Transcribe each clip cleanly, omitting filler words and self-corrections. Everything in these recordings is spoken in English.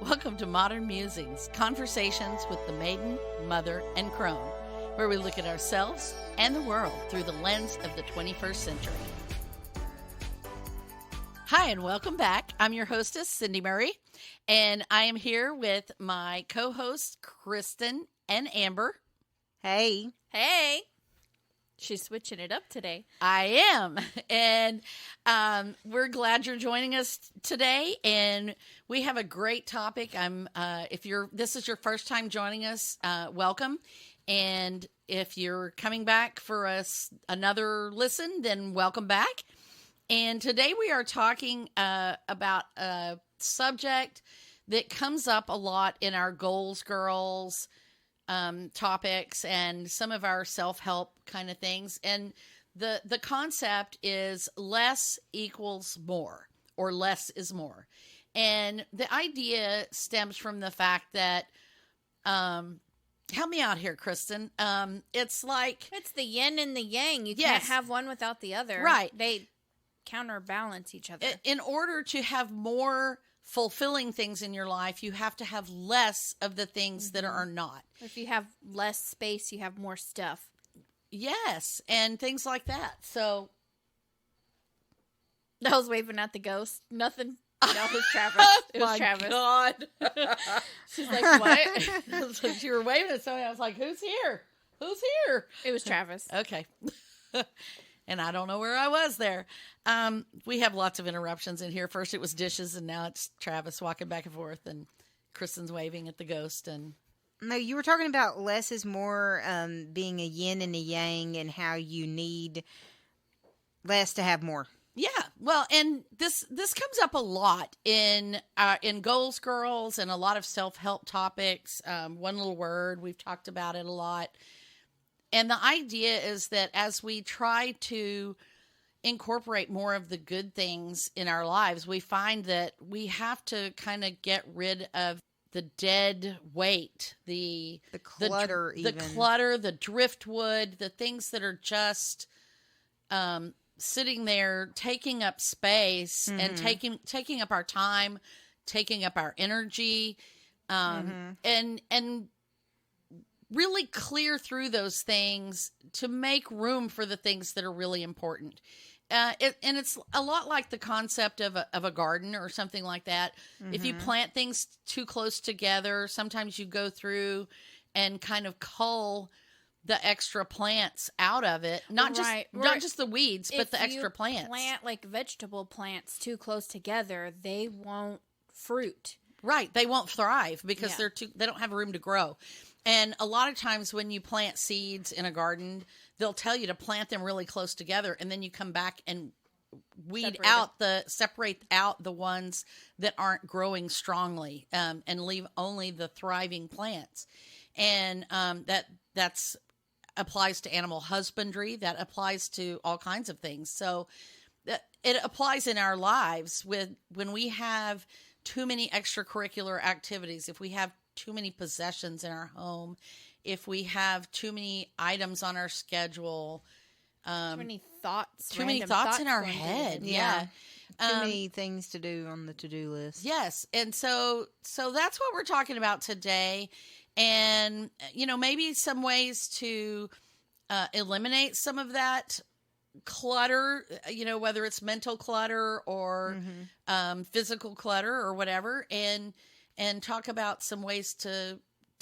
Welcome to Modern Musings, conversations with the maiden, mother, and crone, where we look at ourselves and the world through the lens of the 21st century. Hi, and welcome back. I'm your hostess, Cindy Murray, and I am here with my co-hosts, Kristen and Amber. Hey. Hey. She's switching it up today. I am. And we're glad you're joining us today. And we have a great topic. If this is your first time joining us, welcome. And if you're coming back for another listen, then welcome back. And today we are talking about a subject that comes up a lot in our Goals Girls topics and some of our self-help kind of things. And the concept is less equals more, or less is more. And the idea stems from the fact that, help me out here, Kristen. It's the yin and the yang. You Yes. can't have one without the other. Right. They counterbalance each other. In order to have more fulfilling things in your life, you have to have less of the things that are not. If you have less space, you have more stuff. Yes, and things like that. So I was waving at the ghost. Nothing. No, it was Travis. It was Travis. God. She's like, what? So you were waving at somebody. I was like, who's here? Who's here? It was Travis. Okay. And I don't know where I was there. We have lots of interruptions in here. First it was dishes, and now it's Travis walking back and forth, and Kristen's waving at the ghost. And No, you were talking about less is more, being a yin and a yang, and how you need less to have more. yeah, well, and this comes up a lot in Goals Girls and a lot of self-help topics. One Little Word, we've talked about it a lot. And the idea is that as we try to incorporate more of the good things in our lives, we find that we have to kind of get rid of the dead weight, the clutter, the clutter, the driftwood, the things that are just sitting there taking up space and taking up our time, taking up our energy, and really clear through those things to make room for the things that are really important. And it's a lot like the concept of a garden or something like that. If you plant things too close together, sometimes you go through and kind of cull the extra plants out of it. Not just the weeds, but the extra plants. If you plant like vegetable plants too close together, they won't fruit. Right. They won't thrive because they don't have room to grow. And a lot of times when you plant seeds in a garden, they'll tell you to plant them really close together, and then you come back and separate out the ones that aren't growing strongly, and leave only the thriving plants. And that's applies to animal husbandry. That applies to all kinds of things. So it applies in our lives when we have too many extracurricular activities, if we have too many possessions in our home, if we have too many items on our schedule, too many thoughts in our head. Yeah. Too many things to do on the to-do list. Yes. And so that's what we're talking about today. And, maybe some ways to eliminate some of that clutter, whether it's mental clutter or physical clutter or whatever, and talk about some ways to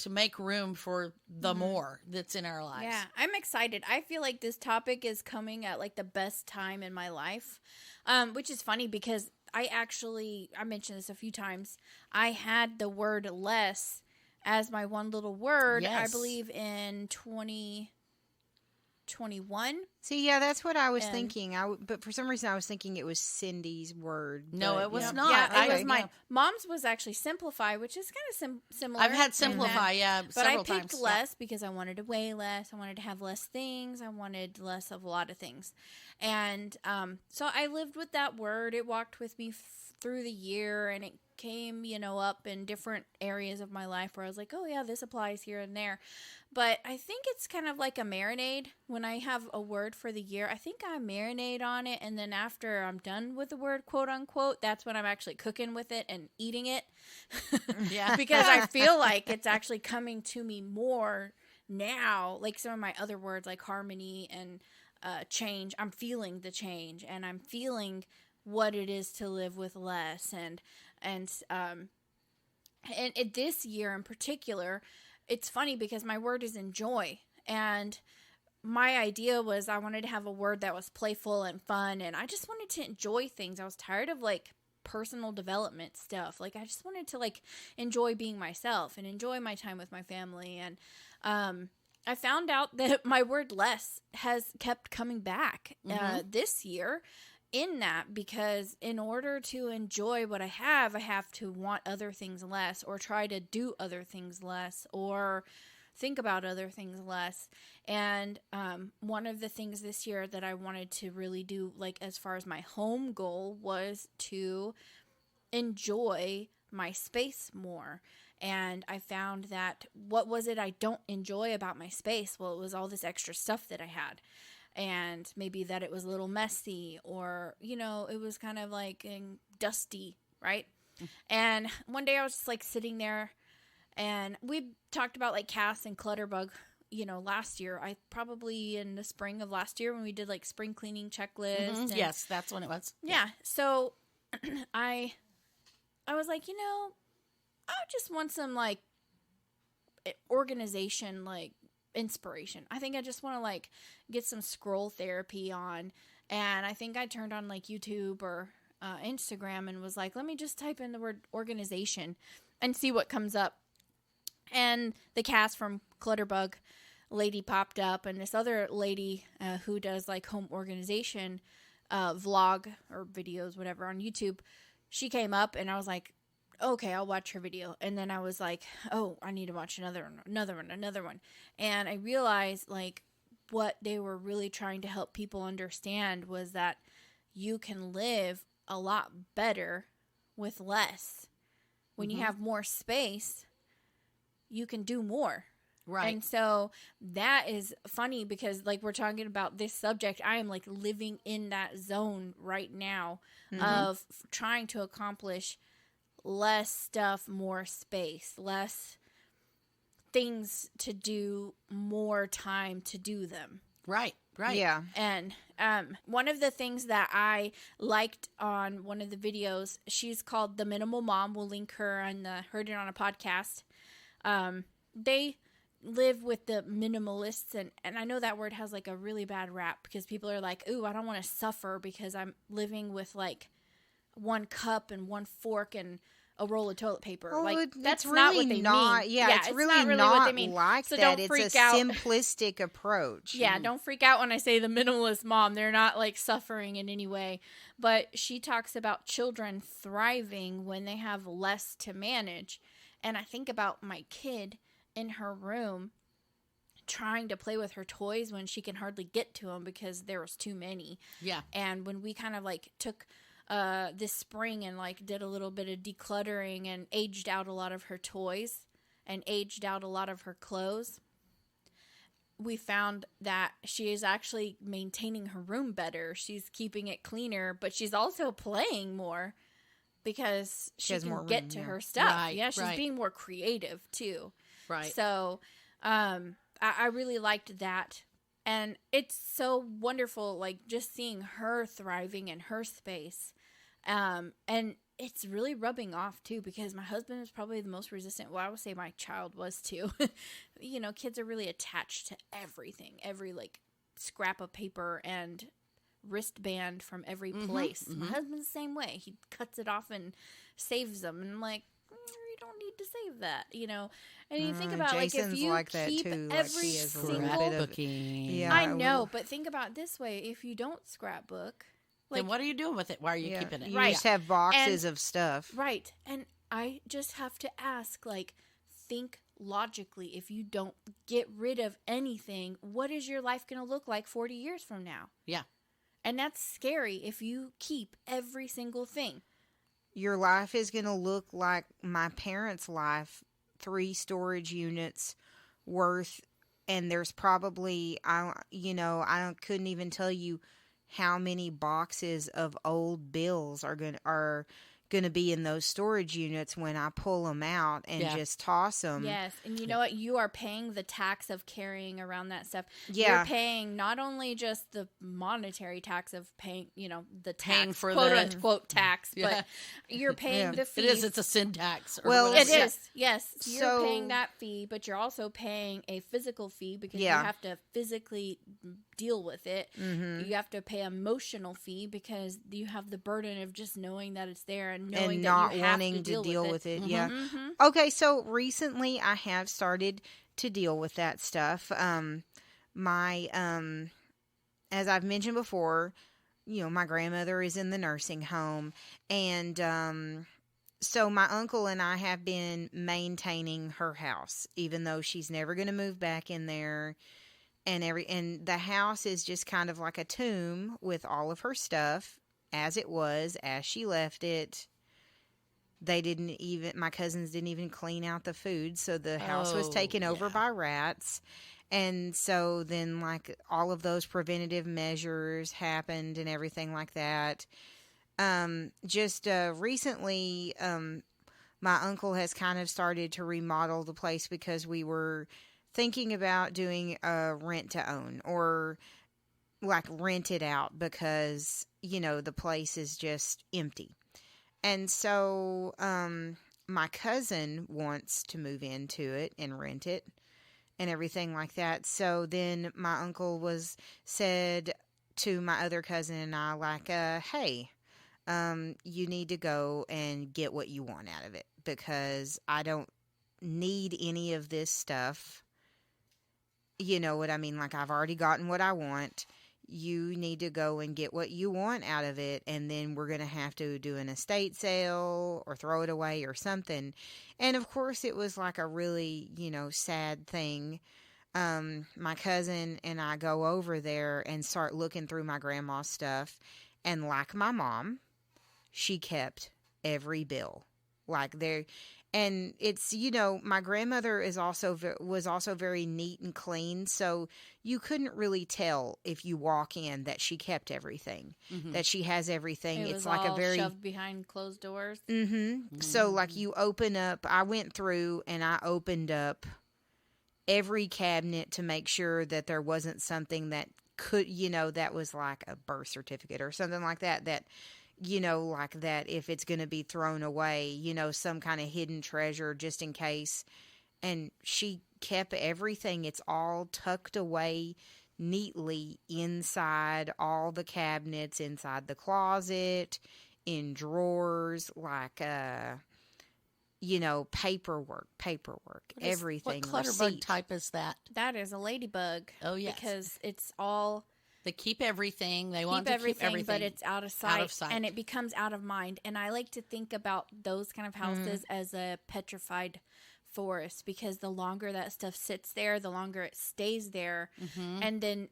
make room for the more that's in our lives. Yeah, I'm excited. I feel like this topic is coming at like the best time in my life, which is funny because I mentioned this a few times. I had the word less as my one little word, yes. I believe in 2021. See, yeah, that's what I was thinking. But for some reason, I was thinking it was Cindy's word. No, it was not. Yeah, it was mine. Mom's was actually simplify, which is kind of similar. I've had simplify, but several I picked times. less because I wanted to weigh less. I wanted to have less things. I wanted less of a lot of things. And so I lived with that word. It walked with me through the year, and it came, up in different areas of my life where I was like, oh yeah, this applies here and there. But I think it's kind of like a marinade. When I have a word for the year, I think I marinate on it, and then after I'm done with the word, quote unquote, that's when I'm actually cooking with it and eating it. Yeah. Because I feel like it's actually coming to me more now. Like some of my other words, like harmony and change, I'm feeling the change, and I'm feeling what it is to live with less, and this year in particular, it's funny because my word is enjoy, and my idea was I wanted to have a word that was playful and fun, and I just wanted to enjoy things. I was tired of like personal development stuff. Like I just wanted to like enjoy being myself and enjoy my time with my family, and I found out that my word less has kept coming back this year in that, because in order to enjoy what I have to want other things less, or try to do other things less, or think about other things less. And one of the things this year that I wanted to really do, like as far as my home goal, was to enjoy my space more. And I found that what was it I don't enjoy about my space? Well, it was all this extra stuff that I had. And maybe that it was a little messy, or, it was kind of like dusty, right? And one day I was just like sitting there, and we talked about like Cass and Clutterbug, last year. I probably in the spring of last year when we did like spring cleaning checklist. Mm-hmm. Yes, that's when it was. Yeah. So I was like, I just want some like organization, like inspiration. I think I just want to like get some scroll therapy on, and I think I turned on like YouTube or Instagram and was like, let me just type in the word organization and see what comes up. And the cast from Clutterbug lady popped up, and this other lady who does like home organization vlog or videos, whatever, on YouTube, she came up, and I was like, okay, I'll watch her video. And then I was like, oh, I need to watch another one. And I realized like what they were really trying to help people understand was that you can live a lot better with less. When you have more space, you can do more. Right. And so that is funny because like we're talking about this subject, I am like living in that zone right now of trying to accomplish less stuff, more space, less things to do, more time to do them. Right. Yeah. And one of the things that I liked on one of the videos, she's called The Minimal Mom. We'll link her on Heard It on a Podcast. They live with the minimalists, and I know that word has like a really bad rap because people are like, ooh, I don't want to suffer because I'm living with like one cup and one fork and a roll of toilet paper. Oh, like that's really not what they mean. Yeah, it's really not not what they mean. like so that. Don't it's freak a out. simplistic approach. Yeah, don't freak out when I say the minimalist mom. They're not like suffering in any way. But she talks about children thriving when they have less to manage. And I think about my kid in her room trying to play with her toys when she can hardly get to them because there was too many. Yeah. And when we kind of like took this spring and like did a little bit of decluttering and aged out a lot of her toys and aged out a lot of her clothes, we found that she is actually maintaining her room better. She's keeping it cleaner, but she's also playing more because she has can more get room, to yeah. her stuff. Right, Yeah, she's right. being more creative too. Right. So I really liked that. And it's so wonderful, like, just seeing her thriving in her space. And it's really rubbing off, too, because my husband is probably the most resistant. Well, I would say my child was, too. You know, kids are really attached to everything. Every, like, scrap of paper and wristband from every place. My husband's the same way. He cuts it off and saves them. And I'm like, you don't need to save that, you know. And you think about Jason's like if you like that keep too. Like every he is a little single, bit of Scrapbooking. Yeah. I know, but think about it this way: if you don't scrapbook, like Then what are you doing with it? Why are you keeping it? You Right. just have boxes And- of stuff. right, and I just have to ask, like, think logically. If you don't get rid of anything, what is your life going to look like 40 years from now? Yeah. And that's scary if you keep every single thing. your life is going to look like my parents' life, 3 storage units worth, and there's probably, couldn't even tell you how many boxes of old bills are going to be in those storage units when I pull them out and just toss them. Yes, and you know what? You are paying the tax of carrying around that stuff. Yeah. You're paying not only just the monetary tax of paying, the tax, Paying for quote the unquote tax, Yeah. but you're paying the fee. It is. It's a sin tax. Or Well, whatever. It is, yes. You're So- paying that fee, but you're also paying a physical fee because Yeah. you have to physically deal with it. Mm-hmm. You have to pay emotional fee because you have the burden of just knowing that it's there and knowing And that not you have wanting to deal with it. Yeah. Mhm. Okay, so recently I have started to deal with that stuff. As I've mentioned before, my grandmother is in the nursing home, and so my uncle and I have been maintaining her house, even though she's never going to move back in there. And the house is just kind of like a tomb with all of her stuff as it was, as she left it. My cousins didn't even clean out the food, so the house was taken over by rats. And so then, like, all of those preventative measures happened and everything like that. Just recently, my uncle has kind of started to remodel the place because we were thinking about doing a rent to own, or like rent it out because, the place is just empty. And so my cousin wants to move into it and rent it and everything like that. So then my uncle said to my other cousin and I, like, hey, you need to go and get what you want out of it because I don't need any of this stuff. You know what I mean? Like, I've already gotten what I want. You need to go and get what you want out of it, and then we're going to have to do an estate sale or throw it away or something. And of course, it was like a really, sad thing. My cousin and I go over there and start looking through my grandma's stuff, and like my mom, she kept every bill. Like, there. And it's, my grandmother was also very neat and clean. So you couldn't really tell if you walk in that she kept everything, that she has everything. It It's was like all a very shoved behind closed doors. So like you open up, I went through and I opened up every cabinet to make sure that there wasn't something that could, that was like a birth certificate or something like that, like that if it's going to be thrown away, some kind of hidden treasure just in case. And she kept everything. It's all tucked away neatly inside all the cabinets, inside the closet, in drawers, like, paperwork, everything. What clutterbug type is that? That is a ladybug. Oh, yes. Because it's all... They keep everything. They want to everything, keep everything, but it's out of sight, Out of sight. and it becomes out of mind. And I like to think about those kind of houses as a petrified forest, because the longer that stuff sits there, the longer it stays there, and then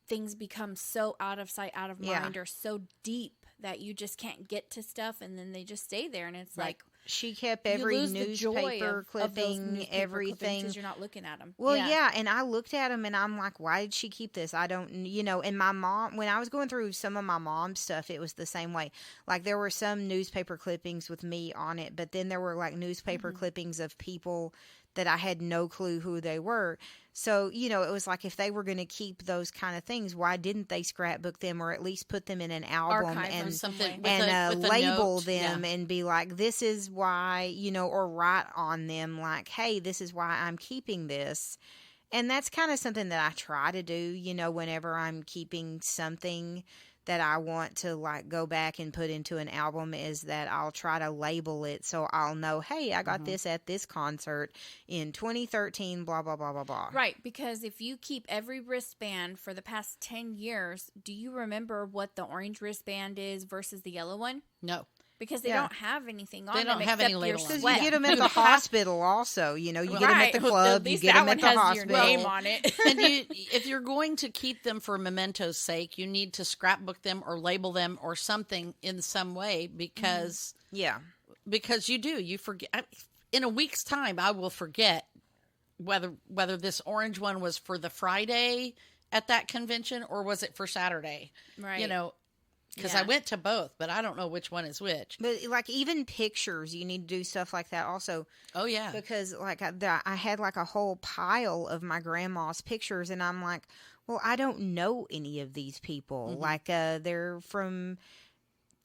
things become so out of sight, out of mind, or so deep that you just can't get to stuff, and then they just stay there, and it's like she kept you every lose the joy newspaper of those clipping, newspaper everything. because you're not looking at them. Well, yeah, and I looked at them, and I'm like, why did she keep this? I don't, and my mom, when I was going through some of my mom's stuff, it was the same way. Like, there were some newspaper clippings with me on it, but then there were, like, newspaper clippings of people that I had no clue who they were. So, it was like, if they were going to keep those kind of things, why didn't they scrapbook them or at least put them in an album Archive and something and with a label note. them and be like, this is why, or write on them like, hey, this is why I'm keeping this. And that's kind of something that I try to do, whenever I'm keeping something that I want to, like, go back and put into an album, is that I'll try to label it so I'll know, hey, I got this at this concert in 2013, blah, blah, blah, blah, blah. Right, because if you keep every wristband for the past 10 years, do you remember what the orange wristband is versus the yellow one? No. Because they Yeah. don't have anything on They them don't have except any your label on them. Because sweat. you get them at the hospital also. You get them at the Right. club, At you least get that them one at the has hospital. your name on it. And if you're going to keep them for memento's sake, you need to scrapbook them or label them or something in some way, because Yeah. because you forget. In a week's time, I will forget whether this orange one was for the Friday at that convention or was it for Saturday. Right. You know, because I went to both, but I don't know which one is which. But like even pictures, you need to do stuff like that also. Oh yeah, because like I had like a whole pile of my grandma's pictures, and I'm like, well, I don't know any of these people. Mm-hmm. Like they're from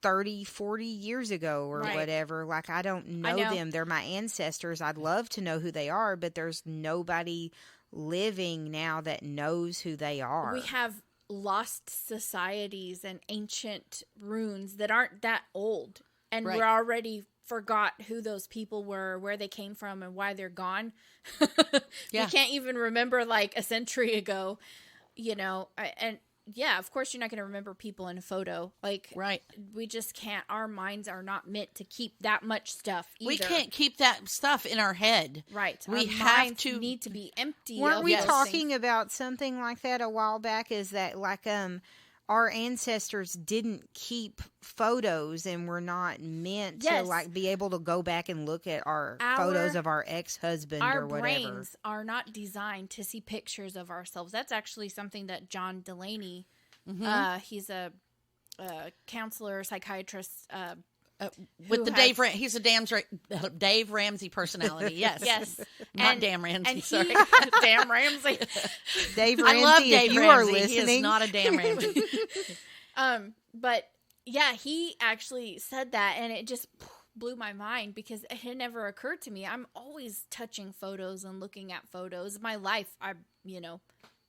30, 40 years ago or Right. whatever. Like I don't know them. They're my ancestors. I'd love to know who they are, but there's nobody living now that knows who they are. We have lost societies and ancient runes that aren't that old, and Right. we're already forgot who those people were, where they came from, and why they're gone. Yeah. We can't even remember like a century ago, you know. And yeah, of course you're not going to remember people in a photo. Like, right. we just can't. Our minds are not meant to keep that much stuff either. We can't keep that stuff in our head. Right. We Our have minds to need to be empty. Weren't of we those talking things. about something like that a while back? Is that like our ancestors didn't keep photos and were not meant to Yes. like be able to go back and look at our photos of our ex-husband Our or whatever. brains are not designed to see pictures of ourselves. That's actually something that John Delaney, he's a counselor, psychiatrist. With who the has- he's a Dave Ramsey personality. Yes. Yes. Not And- Dan Ramsey. and Sorry. Damn Ramsey. Dave I Ramsey, love if Dave you Ramsey. are He listening, is not a Dan Ramsey. But yeah, he actually said that, and it just blew my mind because it had never occurred to me. I'm always touching photos and looking at photos. My life, I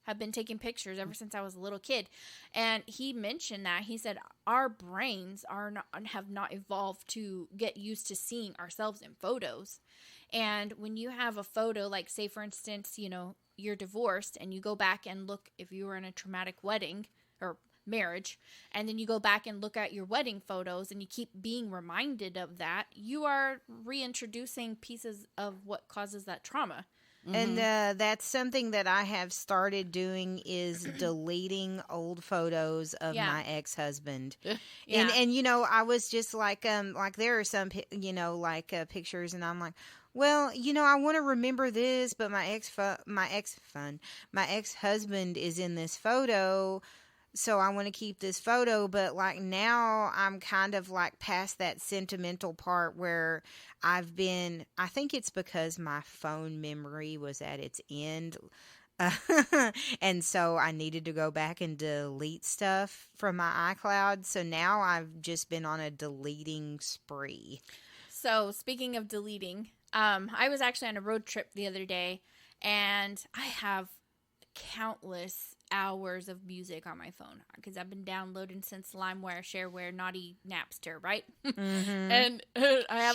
have been taking pictures ever since I was a little kid. And he mentioned that. He said our brains have not evolved to get used to seeing ourselves in photos. And when you have a photo, like say for instance, you're divorced and you go back and look, if you were in a traumatic wedding or marriage, and then you go back and look at your wedding photos and you keep being reminded of that, you are reintroducing pieces of what causes that trauma. and that's something that I have started doing is deleting old photos of Yeah. my ex-husband. Yeah. And I was just like there are some pictures, and I'm like, well, I want to remember this, but my ex-husband is in this photo, so I want to keep this photo. But like now I'm kind of like past that sentimental part where I think it's because my phone memory was at its end. And so I needed to go back and delete stuff from my iCloud. So now I've just been on a deleting spree. So speaking of deleting, I was actually on a road trip the other day, and I have countless hours of music on my phone because I've been downloading since LimeWire, Shareware, Naughty, Napster, right? And I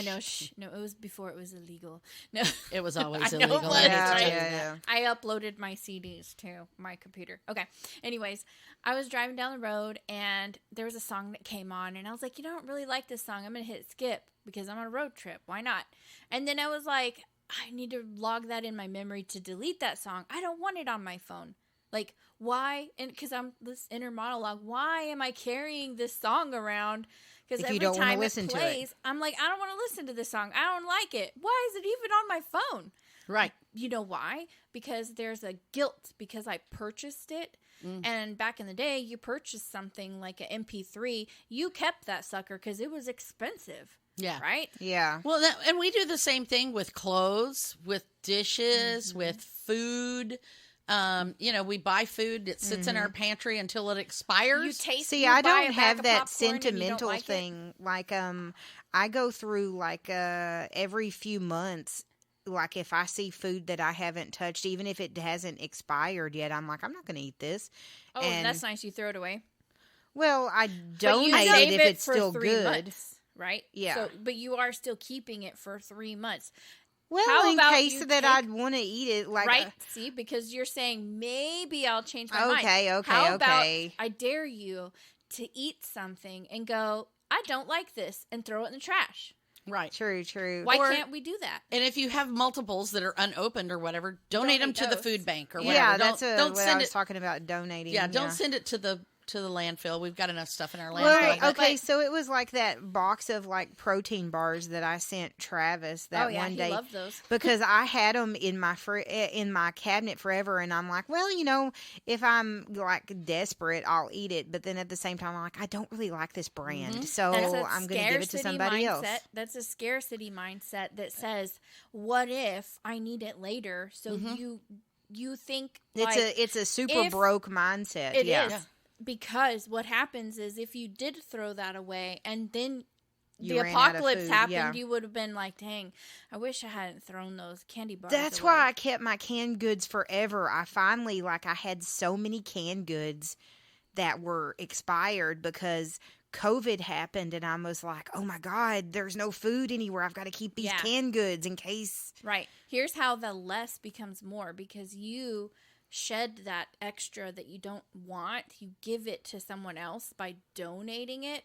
know, no, it was before it was illegal. No, It was always I know illegal. it was, let me right? tell you Yeah, that. I uploaded my CDs to my computer. Okay. Anyways, I was driving down the road and there was a song that came on, and I was like, I don't really like this song. I'm going to hit skip because I'm on a road trip. Why not? And then I was like, I need to log that in my memory to delete that song. I don't want it on my phone. Like, why? And because I'm this inner monologue, why am I carrying this song around? Because If every you don't wanna time listen it to it. plays, I'm like, I don't want to listen to this song. I don't like it. Why is it even on my phone? Right. You know why? Because there's a guilt because I purchased it. And back in the day, you purchased something like an MP3. You kept that sucker because it was expensive. Yeah. Right? Yeah. Well, and we do the same thing with clothes, with dishes, with food. We buy food that sits in our pantry until it expires. You taste. See, you I buy a don't bag have of that popcorn and you don't sentimental like it. thing. Like, I go through like every few months. Like if I see food that I haven't touched, even if it hasn't expired yet, I'm like, I'm not going to eat this. Oh, And- that's nice. You throw it away. Well, I But you donate it save if it's for still 3 good. months, right? Yeah. So, but you are still keeping it for 3 months, Well, How in about case you that take- I'd want to eat it, like right? See, because you're saying maybe I'll change my mind. Okay. How about Okay. I dare you to eat something and go, I don't like this, and throw it in the trash. Right. True. Why Or- can't we do that? And if you have multiples that are unopened or whatever, donate them Donate to the those. food bank or Yeah, whatever. Yeah, that's don't what I send was it. talking about donating. Yeah, don't send it to to the landfill. We've got enough stuff in our landfill. Well, but- okay, so it was like that box of like protein bars that I sent Travis that Oh yeah, one day. he loved those. Because I had them in my cabinet forever, and I'm like, well, if I'm like desperate, I'll eat it. But then at the same time, I'm like, I don't really like this brand, so That's a I'm going to give it to scarcity somebody else. mindset. That's a scarcity mindset that says, "What if I need it later?" So you think It's a super if- broke mindset. it yeah. is. Because what happens is if you did throw that away and then You the ran out of apocalypse food, happened, yeah. you would have been like, dang, I wish I hadn't thrown those candy bars That's away. why I kept my canned goods forever. I finally, I had so many canned goods that were expired because COVID happened, and I was like, oh my God, there's no food anywhere. I've got to keep these Yeah. canned goods in case. Right. Here's how the less becomes more, because you shed that extra that you don't want. You give it to someone else by donating it.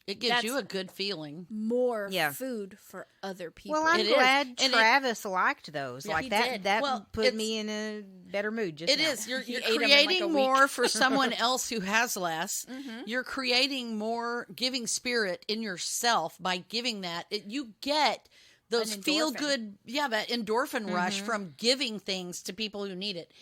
It gives That's you a good feeling. More Yeah. food for other people. Well, I'm It is. glad And Travis liked those. Yeah. Like He that, did. that Well, put it's- me in a better mood just It now. is. You're He you're ate 'em in, like, creating a week. more for someone else who has less. Mhm. You're creating more giving spirit in yourself by giving that. You get those An feel endorphin. good, that endorphin rush Mm-hmm. from giving things to people who need it.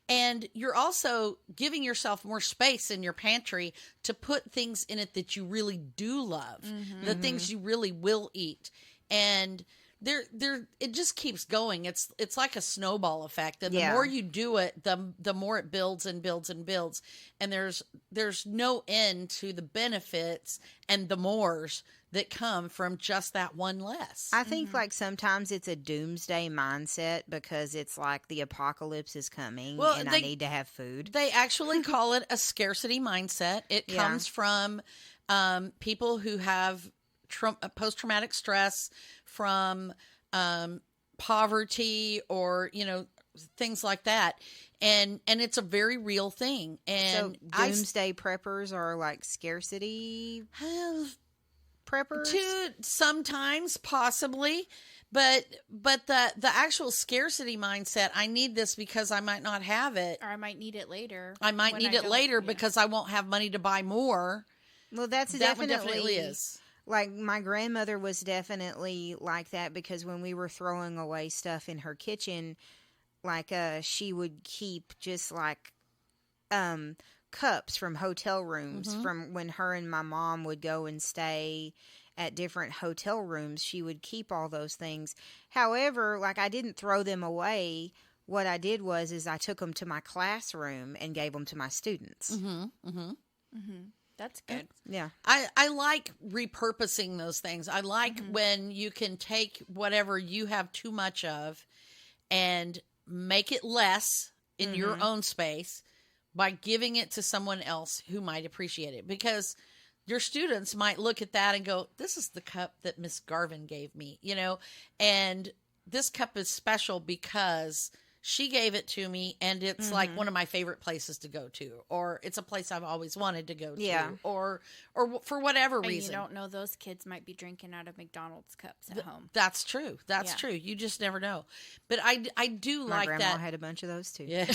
And you're also giving yourself more space in your pantry to put things in it that you really do love, Mm-hmm. the things you really will eat. And it just keeps going. It's like a snowball effect. And the Yeah. more you do it, the more it builds and builds and builds. And there's no end to the benefits and the mores that come from just that one less. I think sometimes it's a doomsday mindset because it's like the apocalypse is coming Well, and I need to have food. They actually call it a scarcity mindset. It Yeah. comes from people who have post-traumatic stress from poverty or things like that, and it's a very real thing. And So doomsday preppers are like scarcity preppers? to sometimes possibly, but the actual scarcity mindset, I need this because I might not have it. Or I might need it later. I might when need I it don't- later yeah. because I won't have money to buy more. Well, that's That one definitely is. Like my grandmother was definitely like that because when we were throwing away stuff in her kitchen, she would keep just cups from hotel rooms from when her and my mom would go and stay at different hotel rooms. She would keep all those things. However, I didn't throw them away. What I did is I took them to my classroom and gave them to my students. That's good. Yeah. I like repurposing those things. I like when you can take whatever you have too much of and make it less in your own space by giving it to someone else who might appreciate it. Because your students might look at that and go, this is the cup that Miss Garvin gave me, and this cup is special because she gave it to me, and it's like one of my favorite places to go to, or it's a place I've always wanted to go to, Yeah. or for whatever And reason. you don't know, those kids might be drinking out of McDonald's cups at home. That's true. That's Yeah. true. You just never know. But I do My like grandma that. had a bunch of those too. Yeah.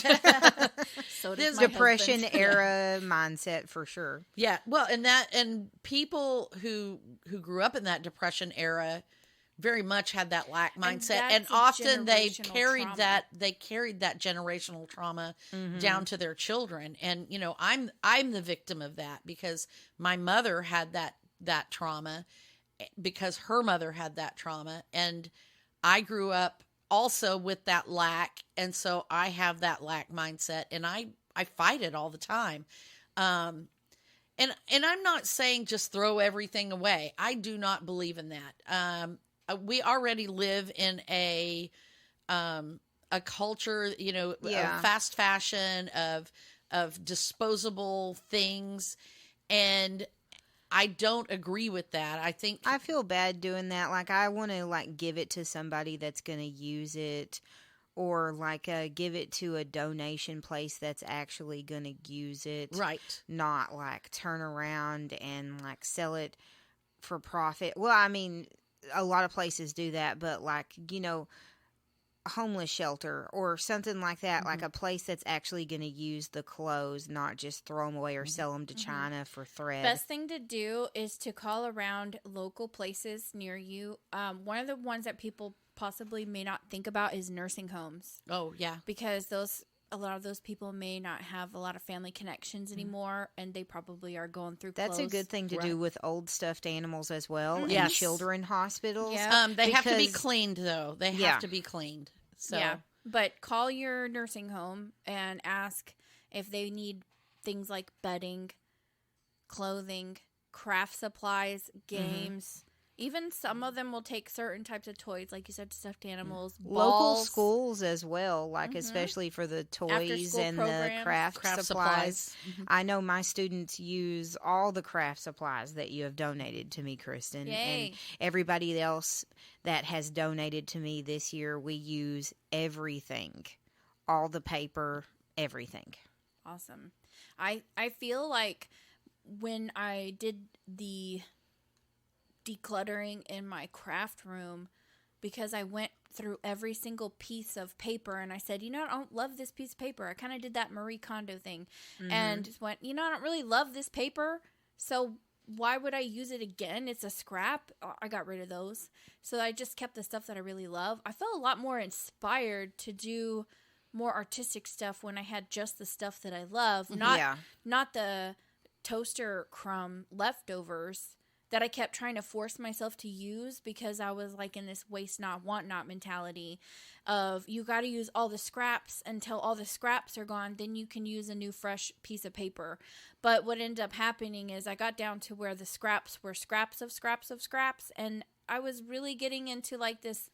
So This does my Depression husband. era mindset for sure. Yeah. Well, and people who grew up in that Depression era very much had that lack mindset, and that's a often they generational carried trauma. that generational trauma down to their children. And I'm the victim of that because my mother had that trauma because her mother had that trauma, and I grew up also with that lack, and so I have that lack mindset, and I fight it all the time. And I'm not saying just throw everything away. I do not believe in that. We already live in a culture, of fast fashion, of disposable things, and I don't agree with that. I think I feel bad doing that. I want to give it to somebody that's going to use it, or give it to a donation place that's actually going to use it. right. Not turn around and sell it for profit. Well, I mean, a lot of places do that, but homeless shelter or something like that, Mm-hmm. like a place that's actually going to use the clothes, not just throw them away or sell them to China for thread. Best thing to do is to call around local places near you. One of the ones that people possibly may not think about is nursing homes, Oh, yeah. because a lot of those people may not have a lot of family connections anymore, and they probably are going through That's a good thing to Right. do with old stuffed animals as well, and Yes. children hospitals. Yeah. They have to be because- cleaned, though. They have Yeah. to be cleaned. So, Yeah, but call your nursing home and ask if they need things like bedding, clothing, craft supplies, games. Even some of them will take certain types of toys, like you said, stuffed animals, Local balls. schools as well, like especially for the toys After-school and the programs, craft supplies. I know my students use all the craft supplies that you have donated to me, Kristen. Yay. And everybody else that has donated to me this year, we use everything. All the paper, everything. Awesome. I feel like when I did the decluttering in my craft room, because I went through every single piece of paper and I said, I don't love this piece of paper. I kind of did that Marie Kondo thing and just went, I don't really love this paper. So why would I use it again? It's a scrap. I got rid of those. So I just kept the stuff that I really love. I felt a lot more inspired to do more artistic stuff when I had just the stuff that I love, not the toaster crumb leftovers that I kept trying to force myself to use, because I was like in this waste not, want not mentality of you got to use all the scraps until all the scraps are gone. Then you can use a new fresh piece of paper. But what ended up happening is I got down to where the scraps were scraps of scraps of scraps. And I was really getting into like this,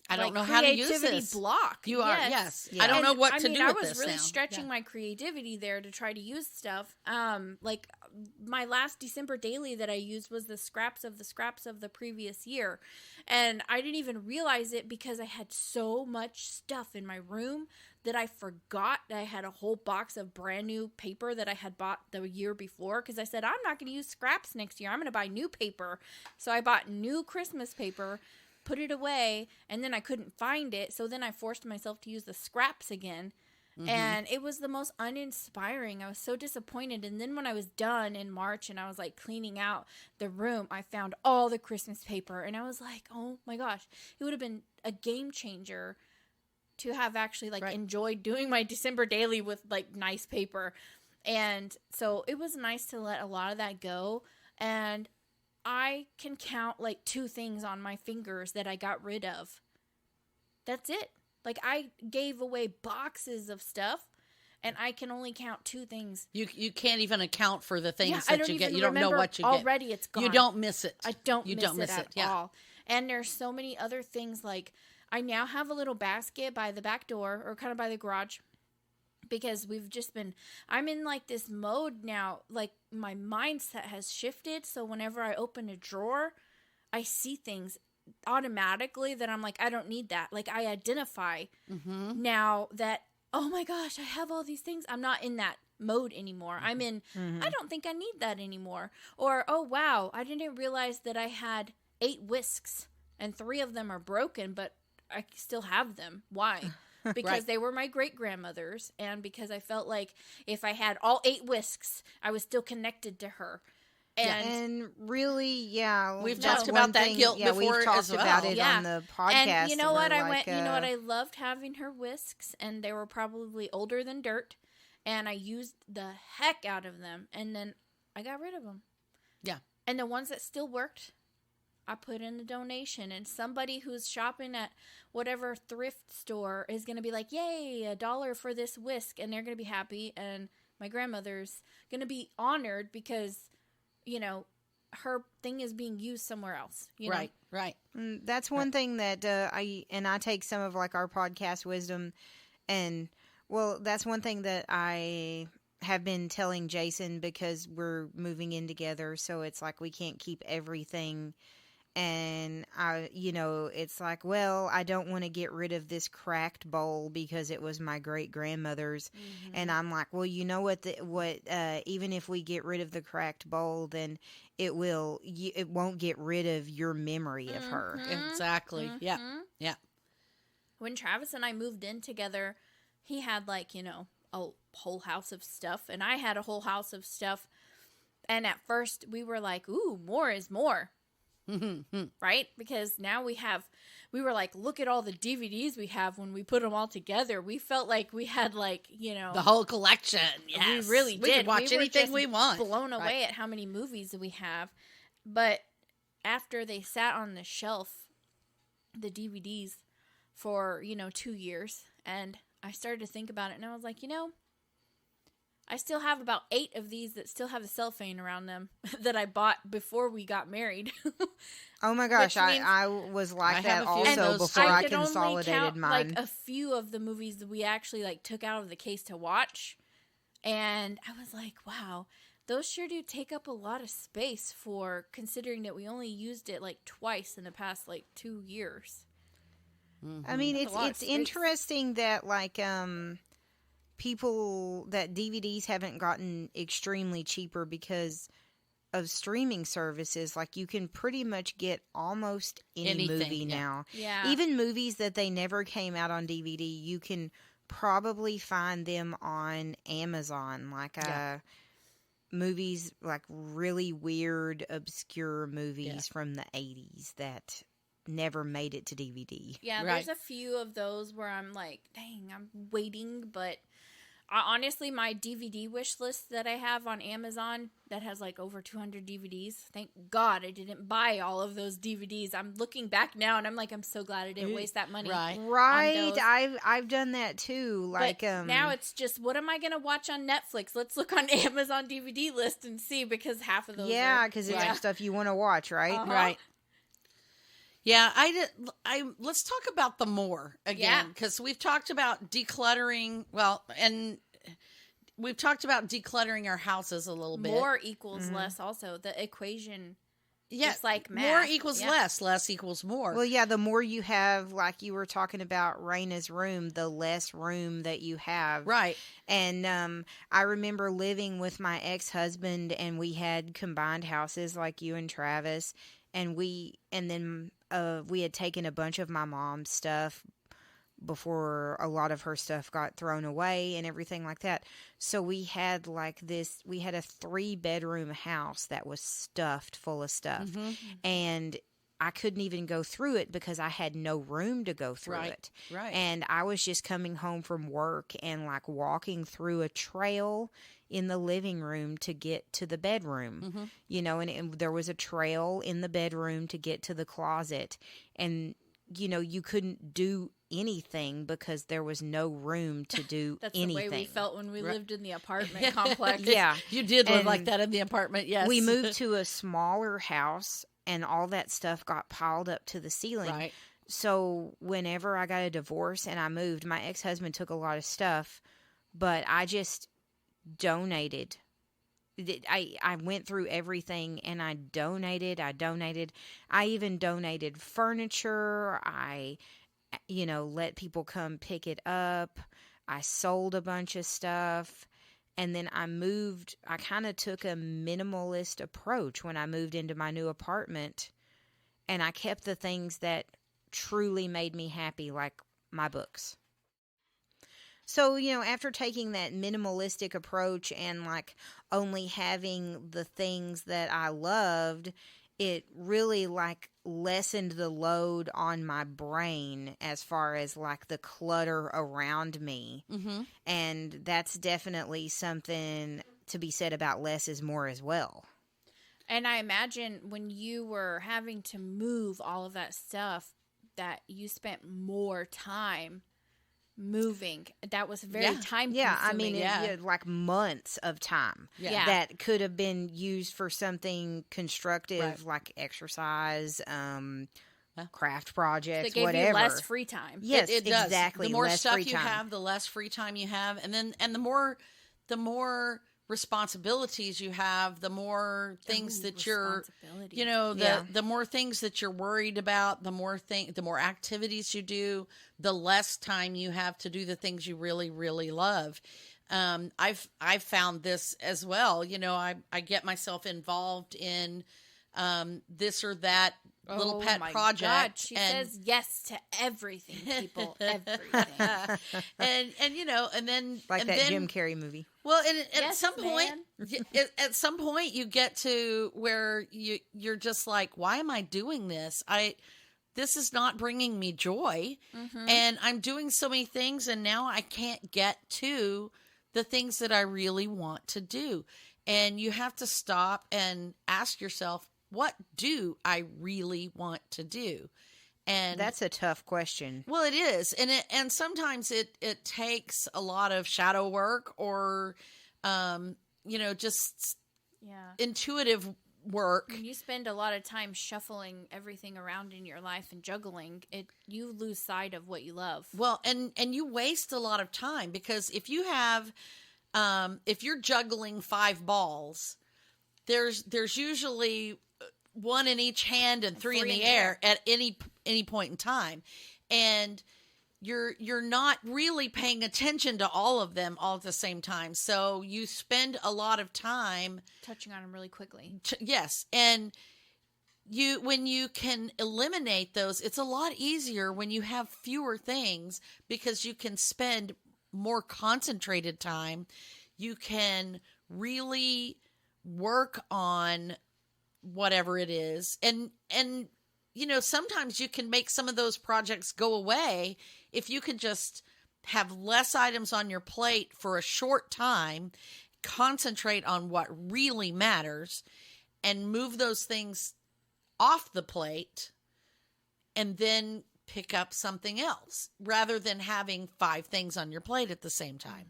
I don't like know how to use creativity this. block. You are, yes. Yeah. I don't know And, what to do I with was this really now. stretching Yeah. my creativity there to try to use stuff. Like my last December daily that I used was the scraps of the previous year. And I didn't even realize it because I had so much stuff in my room that I forgot that I had a whole box of brand new paper that I had bought the year before, because I said, I'm not going to use scraps next year. I'm going to buy new paper. So I bought new Christmas paper, put it away, and then I couldn't find it. So then I forced myself to use the scraps again. And it was the most uninspiring. I was so disappointed. And then when I was done in March and I was like cleaning out the room, I found all the Christmas paper. And I was like, oh my gosh, it would have been a game changer to have actually like enjoyed doing my December daily with like nice paper. And so it was nice to let a lot of that go. And I can count like 2 things on my fingers that I got rid of. That's it. Like I gave away boxes of stuff and I can only count 2 things. You can't even account for the things I that you get. even You don't know remember. what you get. Already it's gone. You don't miss it. I don't You miss don't it miss at it. Yeah. all. And there's so many other things, like I now have a little basket by the back door or kind of by the garage, because I'm in like this mode now, like my mindset has shifted. So whenever I open a drawer, I see things automatically that I'm like, I don't need that. Like I identify now that, oh my gosh, I have all these things. I'm not in that mode anymore. I'm in, I don't think I need that anymore. Or, oh wow, I didn't realize that I had 8 whisks and 3 of them are broken, but I still have them. Why? Because they were my great-grandmother's, and because I felt like if I had all 8 whisks, I was still connected to her. And really, We've that's talked about one that thing, guilt before we've talked as well. about it Yeah. on the podcast. And you know what? Like, I loved having her whisks, and they were probably older than dirt, and I used the heck out of them, and then I got rid of them. Yeah. And the ones that still worked, I put in the donation, and somebody who's shopping at whatever thrift store is going to be like, yay, $1 for this whisk, and they're going to be happy, and my grandmother's going to be honored because, her thing is being used somewhere else. Right. That's one thing that I take some of like our podcast wisdom, and well, that's one thing that I have been telling Jason, because we're moving in together, so it's like we can't keep everything And it's like, well, I don't want to get rid of this cracked bowl because it was my great grandmother's. And I'm like, well, you know what? Even if we get rid of the cracked bowl, then it won't get rid of your memory of her. Exactly. Yeah. Yeah. When Travis and I moved in together, he had a whole house of stuff, and I had a whole house of stuff. And at first, we were like, "Ooh, more is more." Right? Because now we were like, look at all the DVDs we have. When we put them all together, we felt like we had the whole collection. Yes. We really did. We could watch anything we want. Blown away at how many movies we have. But after they sat on the shelf, the DVDs, for 2 years, and I started to think about it, and I was like, I still have about 8 of these that still have a cellophane around them that I bought before we got married. Oh my gosh, I was like that also before I consolidated mine. Like a few of the movies that we actually took out of the case to watch, and I was like, wow, those sure do take up a lot of space for considering that we only used it twice in the past 2 years. I mean, it's interesting that people that DVDs haven't gotten extremely cheaper because of streaming services. You can pretty much get almost any movie now. Yeah. Even movies that they never came out on DVD, you can probably find them on Amazon. Movies, really weird, obscure movies from the 80s that never made it to DVD. Yeah, there's a few of those where I'm like, dang, I'm waiting, but honestly, my DVD wish list that I have on Amazon that has over 200 DVDs. Thank God I didn't buy all of those DVDs. I'm looking back now and I'm like, I'm so glad I didn't waste that money. Right. I've done that too. Now it's just, what am I going to watch on Netflix? Let's look on Amazon DVD list and see, because half of those. Yeah, because it's stuff you want to watch, right? Right. Yeah, let's talk about the more again, because we've talked about decluttering. Well, and we've talked about decluttering our houses a little bit. More equals less. Also, the equation. Yeah, math. More equals less. Less equals more. Well, yeah, the more you have, like you were talking about Raina's room, the less room that you have. Right. And I remember living with my ex-husband, and we had combined houses like you and Travis, and then we had taken a bunch of my mom's stuff before a lot of her stuff got thrown away and everything like that. So we had we had a 3-bedroom house that was stuffed full of stuff. Mm-hmm. And I couldn't even go through it because I had no room to go through it. Right. And I was just coming home from work and walking through a trail in the living room to get to the bedroom, and there was a trail in the bedroom to get to the closet. And, you couldn't do anything because there was no room to do That's anything. That's the way we felt when we lived in the apartment complex. Yeah. You did live like that in the apartment, yes. We moved to a smaller house, and all that stuff got piled up to the ceiling. Right. So whenever I got a divorce and I moved, my ex-husband took a lot of stuff, but I just donated. I went through everything and I donated. I even donated furniture. I let people come pick it up. I sold a bunch of stuff. And then I kind of took a minimalist approach when I moved into my new apartment. And I kept the things that truly made me happy, like my books. So, after taking that minimalistic approach and only having the things that I loved, it really lessened the load on my brain as far as the clutter around me. Mm-hmm. And that's definitely something to be said about less is more as well. And I imagine when you were having to move all of that stuff, that you spent more time moving. That was very time consuming. Yeah, I mean, months of time that could have been used for something constructive, like exercise, craft projects, that gave whatever. You less free time. Yes, it does. Exactly. The more less stuff free you time. have, the less free time you have, and the more responsibilities you have, the more things that you're, responsibilities. you know, Yeah. the more things that you're worried about, the more activities you do, the less time you have to do the things you really, really love. I've found this as well. You know, I get myself involved in this or that little pet my project. God, she and says yes to everything, people, everything. and you know, and then Like and that then, Jim Carrey movie. Well, and at Yes, some point, man. at some point, you get to where you're just like, why am I doing this? This is not bringing me joy, and I'm doing so many things, and now I can't get to the things that I really want to do. And you have to stop and ask yourself, what do I really want to do? And That's a tough question. well, it is, and sometimes it takes a lot of shadow work or, you know, just Yeah. intuitive work. When you spend a lot of time shuffling everything around in your life and juggling it, you lose sight of what you love. Well, and you waste a lot of time, because if you have, if you're juggling 5 balls, there's usually one in each hand and three in the air at any point in time, and you're not really paying attention to all of them all at the same time. So you spend a lot of time Touching on them really quickly. yes, and when you can eliminate those, it's a lot easier when you have fewer things, because you can spend more concentrated time. You can really work on whatever it is, and you know, sometimes you can make some of those projects go away if you can just have less items on your plate for a short time, concentrate on what really matters, and move those things off the plate, and then pick up something else, rather than having 5 things on your plate at the same time.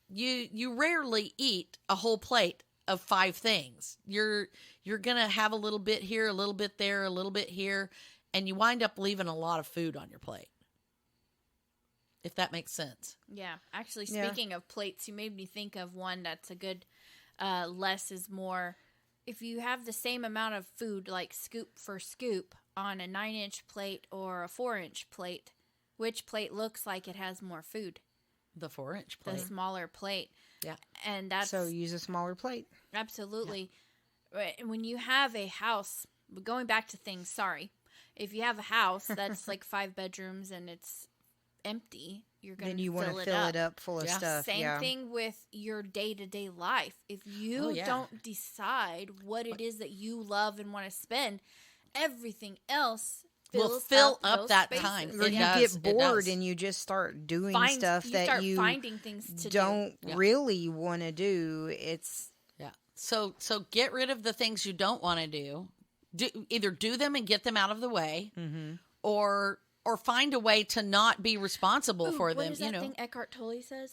You rarely eat a whole plate of 5 things. You're going to have a little bit here, a little bit there, a little bit here, and you wind up leaving a lot of food on your plate. If that makes sense. Yeah. Actually, Yeah. speaking of plates, you made me think of one that's a good less is more. If you have the same amount of food, like scoop for scoop, on a 9-inch plate or a 4-inch plate, which plate looks like it has more food? The 4-inch The plate. smaller plate. Yeah. And that's So use a smaller plate. absolutely. Right. When you have a house, going back to things, sorry. If you have a house that's like 5 bedrooms and it's empty, you're going Then to you want to fill fill it up full of Yeah. stuff. Same yeah. thing with your day-to-day life. If you Oh, yeah. don't decide what it is that you love and want to spend, everything else Will fill up up those that spaces. time. Or It you does, get it bored does. and you just start doing Find- stuff that start you finding things to don't Yeah. really want to do. It's Yeah. So get rid of the things you don't want to do. Either do them and get them out of the way, or find a way to not be responsible Ooh, for what them. is You that know, thing Eckhart Tolle says?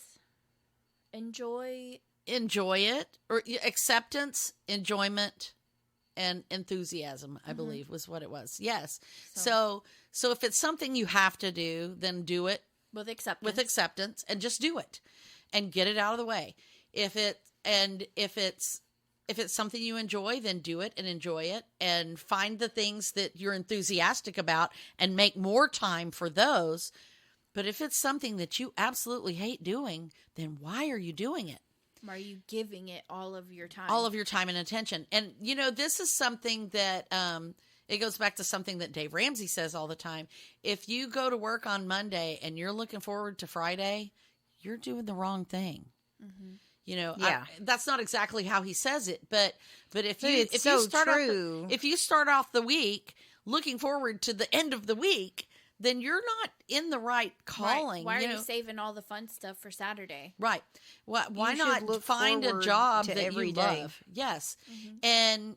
Enjoy. enjoy it, or acceptance, enjoyment, and enthusiasm. I believe was what it was. Yes. So if it's something you have to do, then do it With acceptance. with acceptance and just do it and get it out of the way. If it's something you enjoy, then do it and enjoy it, and find the things that you're enthusiastic about and make more time for those. But if it's something that you absolutely hate doing, then why are you doing it? Are you giving it all of your time? All of your time and attention. And, you know, this is something that, it goes back to something that Dave Ramsey says all the time. If you go to work on Monday and you're looking forward to Friday, you're doing the wrong thing. You know, Yeah. that's not exactly how he says it, but if But you it's if so you start true. if you start off the week looking forward to the end of the week, then you're not in the right calling. Why are you you know? saving all the fun stuff for Saturday? Right. Why should not look find a forward job to that every you day. love? Yes. And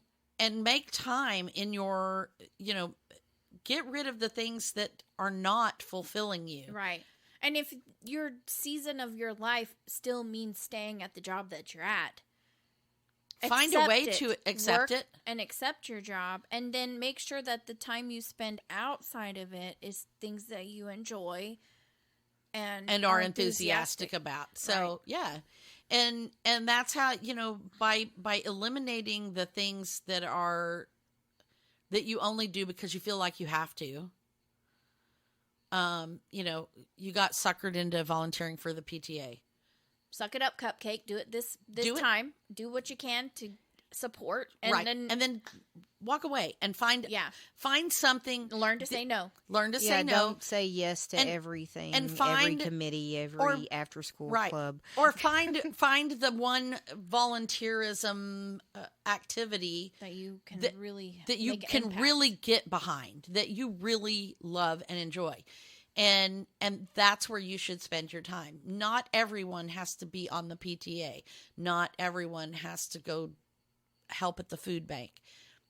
make time in your, you know, get rid of the things that are not fulfilling you. Right. And if your season of your life still means staying at the job that you're at, Find a accept way it. to accept Work it. and accept your job, and then make sure that the time you spend outside of it is things that you enjoy and And are enthusiastic about. So, Right. yeah. And that's how, by eliminating the things that you only do because you feel like you have to. You got suckered into volunteering for the PTA. Suck it up, Cupcake. Do it this Do it. time. Do what you can to support, and Right. then And then walk away and find something. learn to say no. Learn to say no. Don't say yes to And- everything, and every find- committee, every or- after school Right. club. Or find the one volunteerism activity That you can really that you make an can impact. really get behind, that you really love and enjoy. And that's where you should spend your time. Not everyone has to be on the PTA. Not everyone has to go help at the food bank.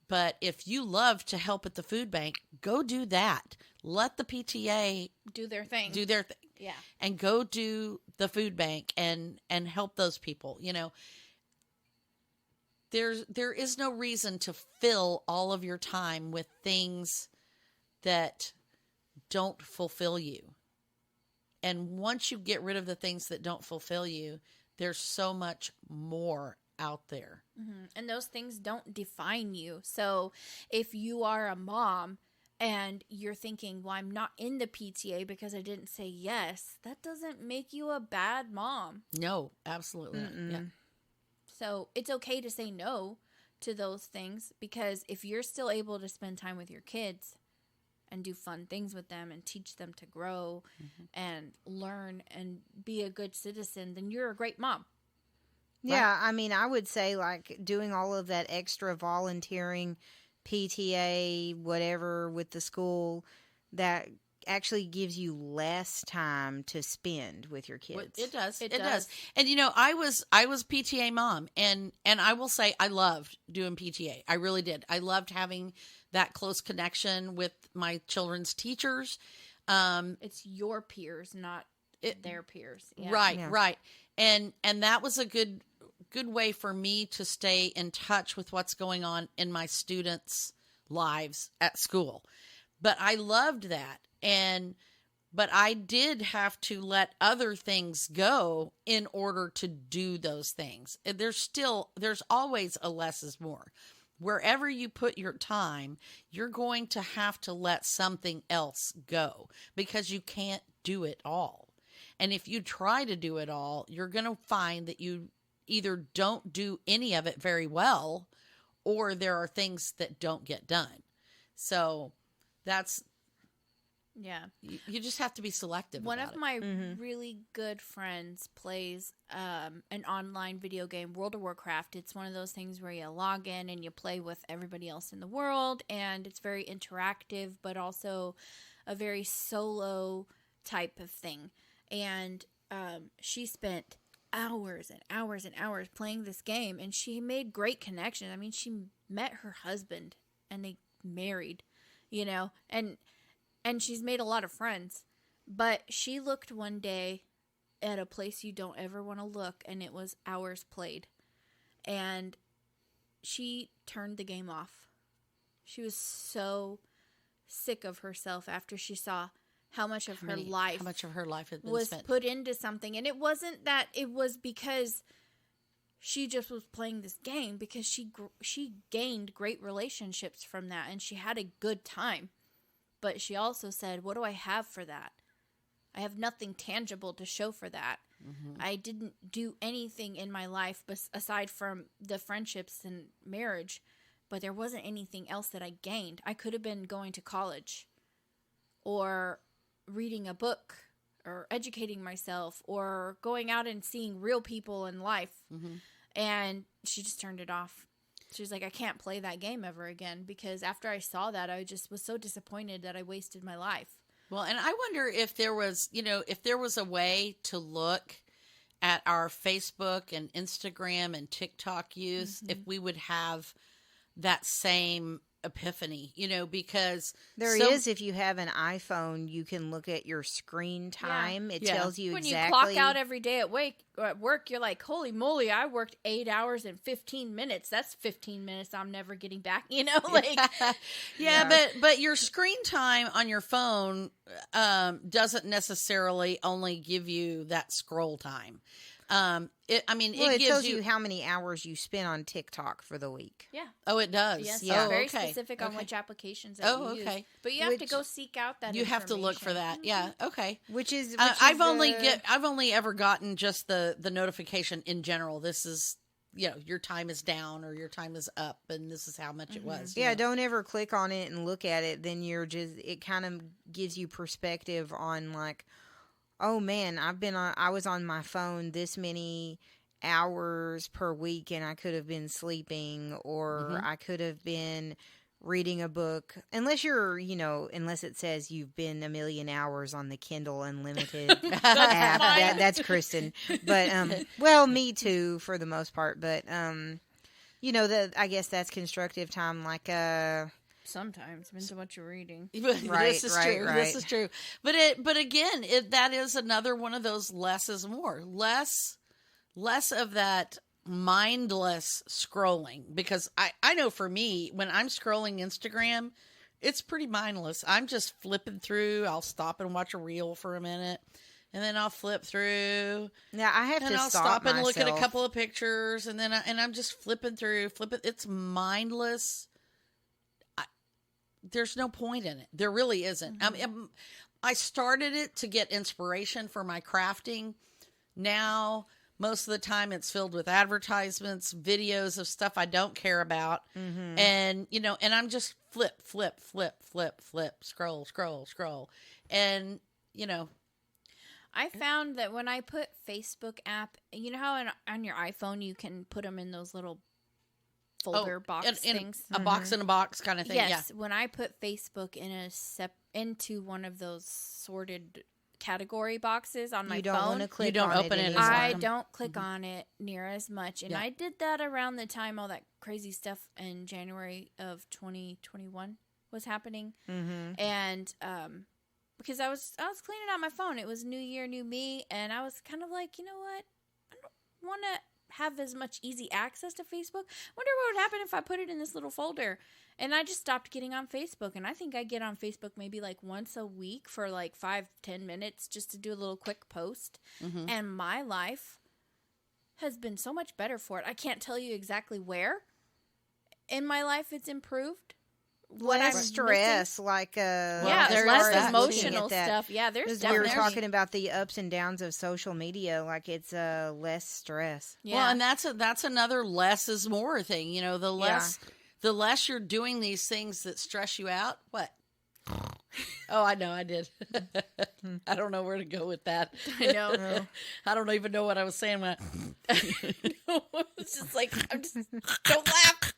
But if you love to help at the food bank, go do that. Let the PTA do their thing. do their thing. Yeah. And go do the food bank and help those people. There is no reason to fill all of your time with things that don't fulfill you. And once you get rid of the things that don't fulfill you, there's so much more out there. Mm-hmm. And those things don't define you. So if you are a mom and you're thinking, well, I'm not in the PTA because I didn't say yes, that doesn't make you a bad mom. No, absolutely not. Yeah. So it's okay to say no to those things, because if you're still able to spend time with your kids and do fun things with them and teach them to grow and learn and be a good citizen, then you're a great mom. Yeah, I mean, I would say like doing all of that extra volunteering, PTA, whatever with the school, that actually gives you less time to spend with your kids. It does. It It does. does. And I was PTA mom, and I will say I loved doing PTA. I really did. I loved having that close connection with my children's teachers. It's your peers, not their peers. Yeah. Right, Yeah. right. And that was a good way for me to stay in touch with what's going on in my students' lives at school. But I loved that. But I did have to let other things go in order to do those things. There's always a less is more. Wherever you put your time, you're going to have to let something else go because you can't do it all. And if you try to do it all, you're going to find that you either don't do any of it very well, or there are things that don't get done. So you just have to be selective. One about of my really good friends plays an online video game, World of Warcraft. It's one of those things where you log in and you play with everybody else in the world, and it's very interactive, but also a very solo type of thing. And she spent hours and hours and hours playing this game, and she made great connections. I mean, she met her husband, and they married, and she's made a lot of friends. But she looked one day at a place you don't ever want to look, and it was hours played. And she turned the game off. She was so sick of herself after she saw how much of her life had been was spent. put into something. And it wasn't that it was because she just was playing this game, because she gained great relationships from that, and she had a good time. But she also said, what do I have for that? I have nothing tangible to show for that. I didn't do anything in my life aside from the friendships and marriage, but there wasn't anything else that I gained. I could have been going to college or reading a book or educating myself or going out and seeing real people in life. And she just turned it off. She was like, I can't play that game ever again, because after I saw that, I just was so disappointed that I wasted my life. Well, and I wonder if there was a way to look at our Facebook and Instagram and TikTok use, if we would have that same epiphany, because There is, if you have an iPhone, you can look at your screen time. It tells you when exactly. you clock out every day at work, you're like, holy moly, I worked 8 hours and 15 minutes. That's 15 minutes I'm never getting back, like. But your screen time on your phone doesn't necessarily only give you that scroll time. Well, it it gives tells you how many hours you spent on TikTok for the week. Yeah. Oh, it does. Yes. Yeah. Oh, very okay. specific on Okay. which applications that Oh, you okay. use. But you have to Which- go seek out that. You have to look for information. that. Yeah. Okay. Which is, I've only ever gotten just the notification in general. This is, your time is down or your time is up, and this is how much it was. Yeah, don't ever click on it and look at it. Then it kind of gives you perspective on like, oh man, I was on my phone this many hours per week and I could have been sleeping, or I could have been reading a book. Unless unless it says you've been a million hours on the Kindle Unlimited app. That's Kristen. But, well, me too, for the most part. But, I guess that's constructive time. Like, Sometimes depends on what you're reading. Right, This is right, true. right. This is true. But again, that is another one of those less is more. Less of that mindless scrolling, because I know for me, when I'm scrolling Instagram, it's pretty mindless. I'm just flipping through. I'll stop and watch a reel for a minute, and then I'll flip through. yeah, I have And to I'll stop and look at a myself. couple of pictures, and then I'm just flipping through. It's mindless. There's no point in it. There really isn't. I started it to get inspiration for my crafting. Now, most of the time, it's filled with advertisements, videos of stuff I don't care about, and and I'm just flip, scroll, and I found that when I put Facebook app, you know how on your iPhone you can put them in those little folder box in things. a box in a box kind of thing. Yes, when I put Facebook into one of those sorted category boxes on my You don't phone, want to click You don't on open it it anymore. anymore. I don't click on it near as much. And Yeah. I did that around the time all that crazy stuff in January of 2021 was happening. And because I was cleaning out my phone. It was New Year, New Me, and I was kind of like, you know what? I don't want to have as much easy access to Facebook. Wonder what would happen if I put it in this little folder. And I just stopped getting on Facebook. And I think I get on Facebook maybe like once a week for like 5-10 minutes just to do a little quick post. And my life has been so much better for it. I can't tell you exactly where in my life it's improved. What I'm Less stress, like yeah, there is less that. emotional Looking at that. stuff. Yeah, there's Because we were definitely talking about the ups and downs of social media, like it's less stress. Yeah. Well, and that's another less is more thing. The less you're doing these things that stress you out. What? Oh, I know, I did. I don't know where to go with that. I know. I don't even know what I was saying when It's just like don't laugh.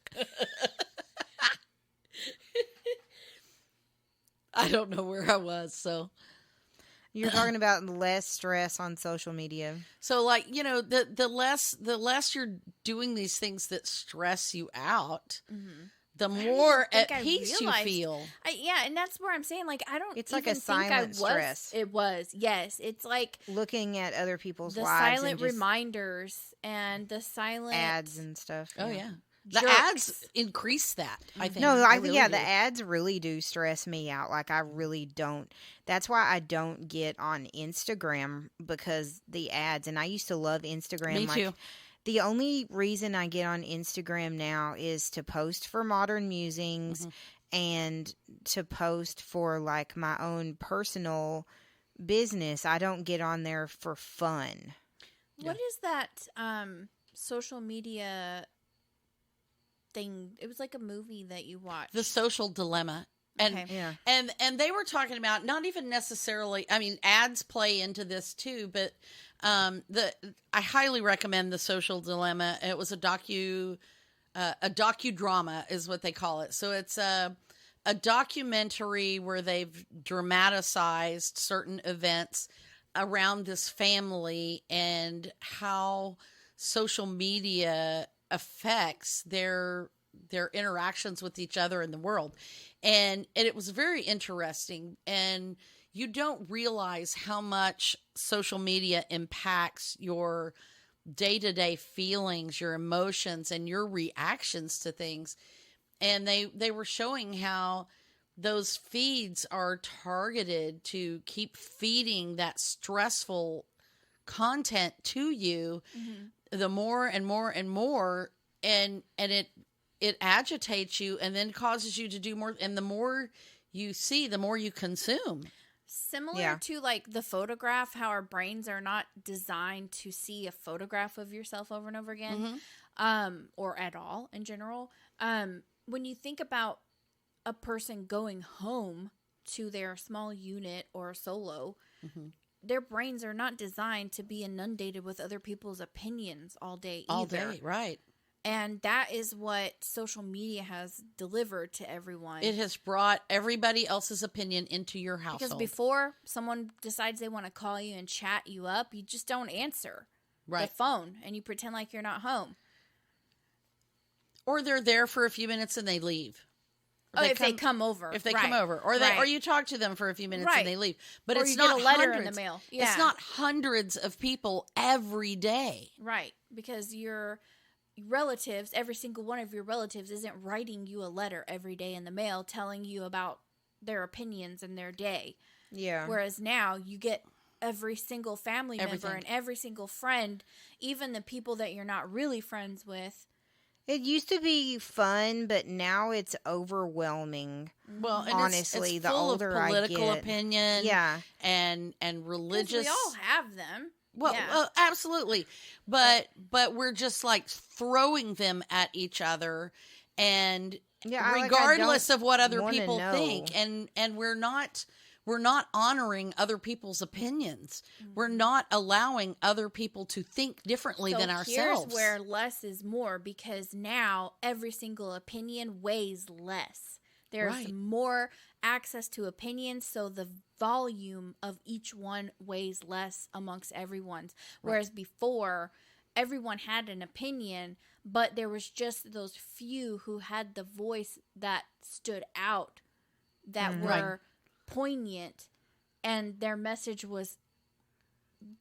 I don't know where I was. So You're talking about less stress on social media. like, the less you're doing these things that stress you out, the more think at I peace you realized- feel. Yeah, and that's where I'm saying, like, I don't. It's like a even think I silent was. stress. It was, yes. It's like Looking at other people's the lives silent and just reminders and the silent ads and stuff. Oh yeah. The jerks. ads increase that, I think. No, I think really yeah, do. the ads really do stress me out. Like I really don't. That's why I don't get on Instagram, because the ads. And I used to love Instagram. Me like, too. The only reason I get on Instagram now is to post for Modern Musings and to post for like my own personal business. I don't get on there for fun. What is that social media thing? It was like a movie that you watched. The Social Dilemma. And Okay. Yeah. and they were talking about not even necessarily, I mean, ads play into this too, but I highly recommend The Social Dilemma. It was a docudrama is what they call it. So it's a documentary where they've dramatized certain events around this family and how social media affects their interactions with each other in the world. And it was very interesting. And you don't realize how much social media impacts your day-to-day feelings, your emotions, and your reactions to things. And they were showing how those feeds are targeted to keep feeding that stressful content to you, the more and more and more, and it agitates you and then causes you to do more. And the more you see, the more you consume. Similar to like the photograph, how our brains are not designed to see a photograph of yourself over and over again, or at all in general. When you think about a person going home to their small unit or solo, their brains are not designed to be inundated with other people's opinions all day either. All day, right. And that is what social media has delivered to everyone. It has brought everybody else's opinion into your household. Because before someone decides they want to call you and chat you up, you just don't answer the phone and you pretend like you're not home. Or they're there for a few minutes and they leave. If they come over. If they come over. Or or you talk to them for a few minutes and they leave. But or it's you not get a letter hundreds. in the mail. It's not hundreds of people every day. Right. Because your relatives, every single one of your relatives isn't writing you a letter every day in the mail telling you about their opinions and their day. Yeah. Whereas now you get every single family member and every single friend, even the people that you're not really friends with. It used to be fun, but now it's overwhelming. Well, and honestly, it's the full older of political I get, opinion, and religious. We all have them. Well, absolutely, but we're just like throwing them at each other, and regardless of what other people think, and we're not honoring other people's opinions. We're not allowing other people to think differently than ourselves. Here's where less is more, because now every single opinion weighs less. There's more access to opinions, so the volume of each one weighs less amongst everyone's. Whereas before, everyone had an opinion, but there was just those few who had the voice that stood out, that were poignant, and their message was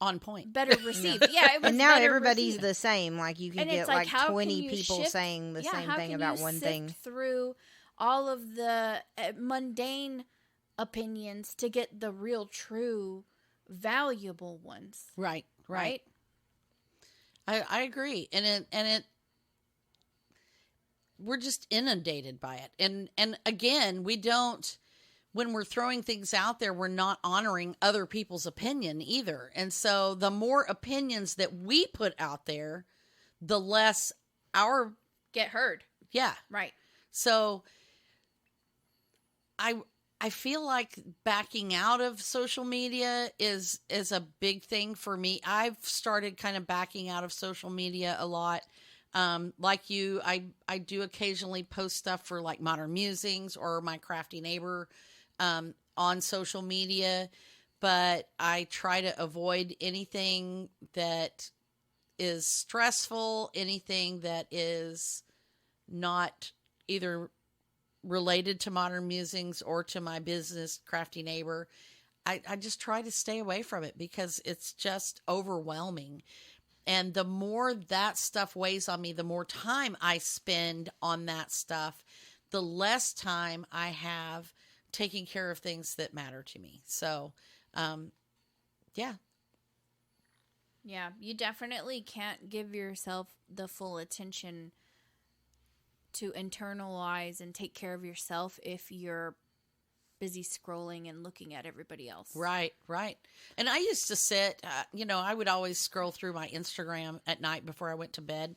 on point, better received. Yeah, it was. And now better everybody's received. the same. Like you can And get it's like how 20 can you people shift- saying the same how thing can about you one sift thing. through all of the mundane opinions to get the real, true, valuable ones. Right. I agree, and it we're just inundated by it, and again, we don't. When we're throwing things out there, we're not honoring other people's opinion either. And so the more opinions that we put out there, the less our get heard. Yeah. Right. So I feel like backing out of social media is a big thing for me. I've started kind of backing out of social media a lot. Like you, I do occasionally post stuff for like Modern Musings or my Crafty Neighbor on social media, but I try to avoid anything that is stressful, anything that is not either related to Modern Musings or to my business, Crafty Neighbor. I just try to stay away from it because it's just overwhelming. And the more that stuff weighs on me, the more time I spend on that stuff, the less time I have taking care of things that matter to me. So, yeah. Yeah, you definitely can't give yourself the full attention to internalize and take care of yourself if you're busy scrolling and looking at everybody else. Right. And I used to sit, I would always scroll through my Instagram at night before I went to bed.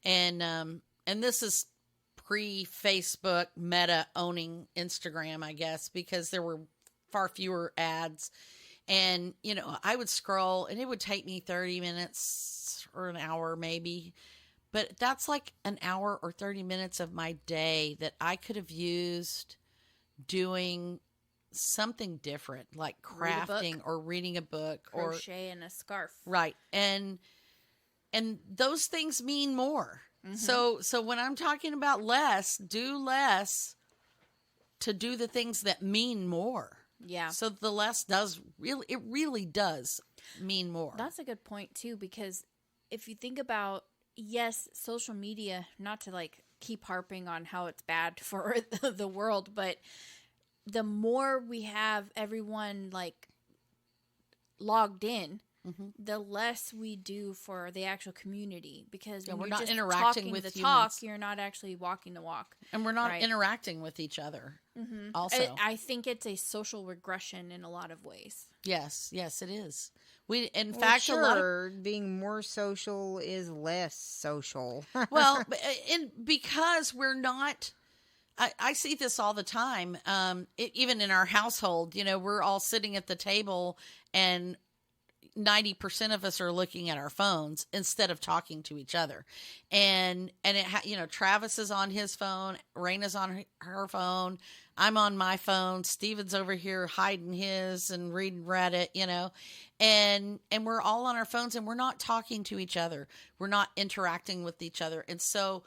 And this is pre-Facebook Meta owning Instagram, I guess, because there were far fewer ads. And, I would scroll and it would take me 30 minutes or an hour maybe. But that's like an hour or 30 minutes of my day that I could have used doing something different, like crafting or reading a book or crocheting a scarf. Right. And those things mean more. Mm-hmm. So when I'm talking about less, do less to do the things that mean more. Yeah. So the less really does mean more. That's a good point too, because if you think about, yes, social media, not to like keep harping on how it's bad for the world, but the more we have everyone like logged in, the less we do for the actual community, because when we're you're not just interacting talking with the humans. talk, you're not actually walking the walk. And we're not Right. interacting with each other. Also, I think it's a social regression in a lot of ways. yes, it is. We, in Well, fact, a lot of sure, being more social is less social. well, because we're not. I see this all the time. Even in our household, we're all sitting at the table, and 90% of us are looking at our phones instead of talking to each other. And Travis is on his phone, Raina's on her phone, I'm on my phone, Steven's over here hiding his and reading Reddit, and we're all on our phones, and we're not talking to each other. We're not interacting with each other. And so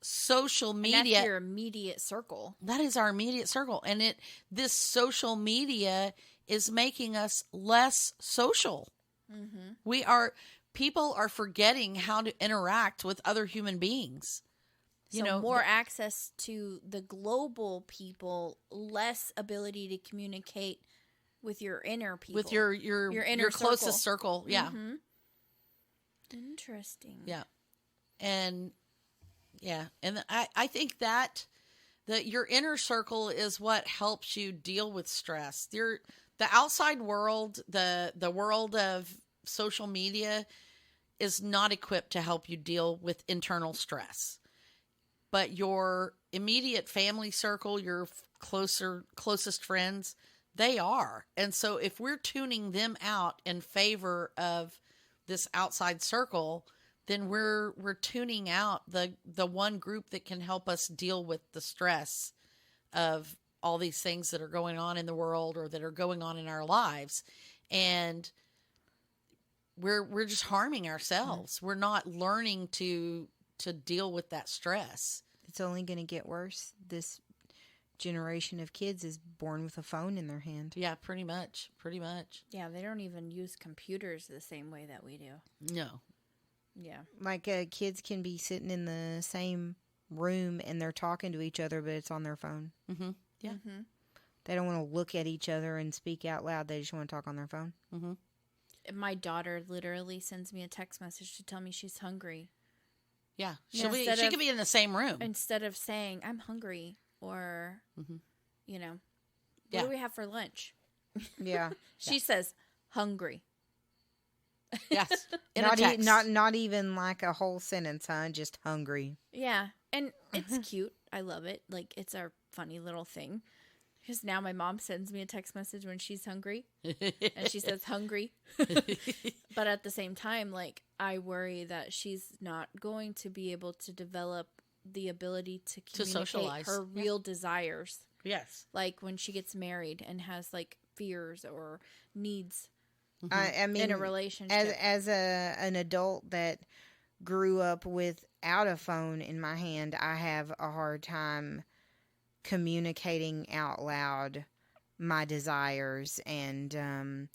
social And media, that's your immediate circle. that is our immediate circle. And this social media is making us less social. People are forgetting how to interact with other human beings. So more access to the global people, less ability to communicate with your inner people. With your inner closest circle. Yeah. Interesting. Yeah. And I think that your inner circle is what helps you deal with stress. The outside world, the world of social media is not equipped to help you deal with internal stress. But your immediate family circle, your closest friends, they are. And so if we're tuning them out in favor of this outside circle, then we're tuning out the one group that can help us deal with the stress of all these things that are going on in the world or that are going on in our lives. And we're just harming ourselves. We're not learning to deal with that stress. It's only going to get worse. This generation of kids is born with a phone in their hand. Yeah, pretty much. Yeah, they don't even use computers the same way that we do. No. Yeah. Like kids can be sitting in the same room and they're talking to each other, but it's on their phone. Mm-hmm. Yeah. Mm-hmm. They don't want to look at each other and speak out loud. They just want to talk on their phone. Mm-hmm. My daughter literally sends me a text message to tell me she's hungry. Yeah. Yeah, She could be in the same room. Instead of saying, I'm hungry, or, what Yeah. do we have for lunch? Yeah. She says, hungry. Yes. In a text. Not even like a whole sentence, huh? Just hungry. Yeah. And it's cute. I love it. Like, it's our funny little thing. Because now my mom sends me a text message when she's hungry. And she says, hungry. But at the same time, like, I worry that she's not going to be able to develop the ability to communicate socialize. her real desires. Yes. Like, when she gets married and has, like, fears or needs I mean, in a relationship. as an adult that grew up without a phone in my hand, I have a hard time communicating out loud my desires, and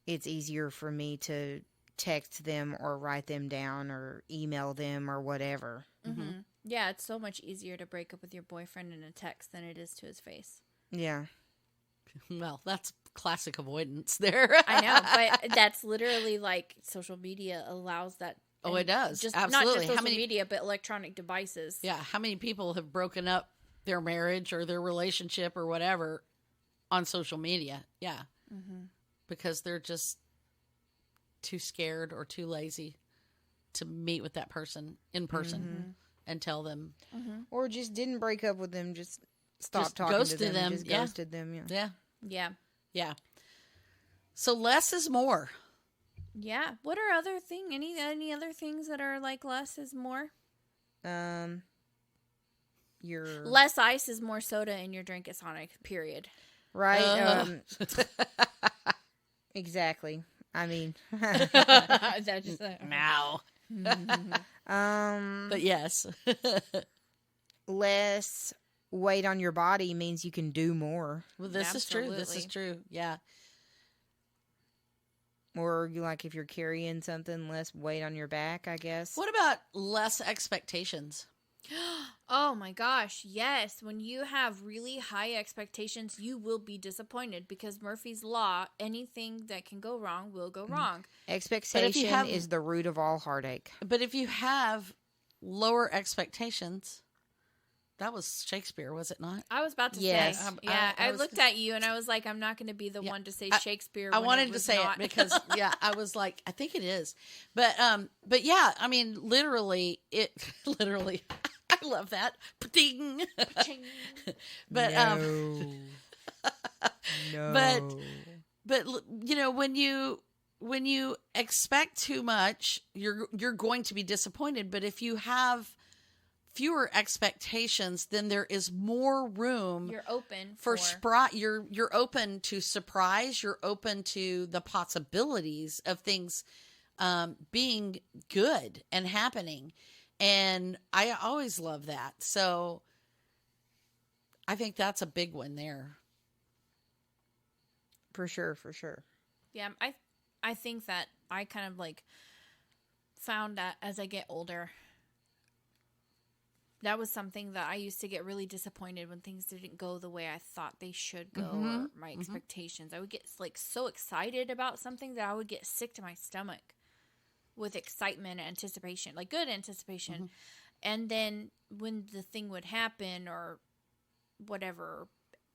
it's easier for me to text them or write them down or email them or whatever. Mm-hmm. Yeah, it's so much easier to break up with your boyfriend in a text than it is to his face. Yeah. Well, that's classic avoidance there. I know, but that's literally like social media allows that. Oh, it does. Just Absolutely. not just social How many media, but electronic devices. Yeah. How many people have broken up their marriage or their relationship or whatever on social media? Yeah. Mm-hmm. Because they're just too scared or too lazy to meet with that person in person and tell them. Mm-hmm. Or just didn't break up with them, just stopped Just talking ghosted to them. them, Just yeah. ghosted them, yeah. Yeah. Yeah. Yeah. So less is more. Yeah. What are other any other things that are like less is more? Your Less ice is more soda in your drink at Sonic, period. right. Exactly. I mean, That's just Now. But yes. less weight on your body means you can do more. Well, this is true. This is Absolutely. true. Yeah. Or like if you're carrying something, less weight on your back, I guess. What about less expectations? Oh my gosh, yes. When you have really high expectations, you will be disappointed because Murphy's Law, anything that can go wrong will go wrong. Expectation is the root of all heartache. But if you have lower expectations, that was Shakespeare, was it not? I was about to Yes. say, I looked at you and I was like, I'm not going to be the one to say Shakespeare. I when wanted it to was say not. it because I was like, I think it is, but yeah, I mean, literally, literally, I love that. Ding. But No. but you know, when you expect too much, you're going to be disappointed. But if you have fewer expectations, then there is more room. You're open for you're open to surprise. You're open to the possibilities of things being good and happening. And I always love that. So I think that's a big one there. For sure, for sure. Yeah, I think that I kind of like found that as I get older. That was something that I used to get really disappointed when things didn't go the way I thought they should go, or my expectations. I would get like so excited about something that I would get sick to my stomach with excitement and anticipation, like good anticipation. And then when the thing would happen or whatever,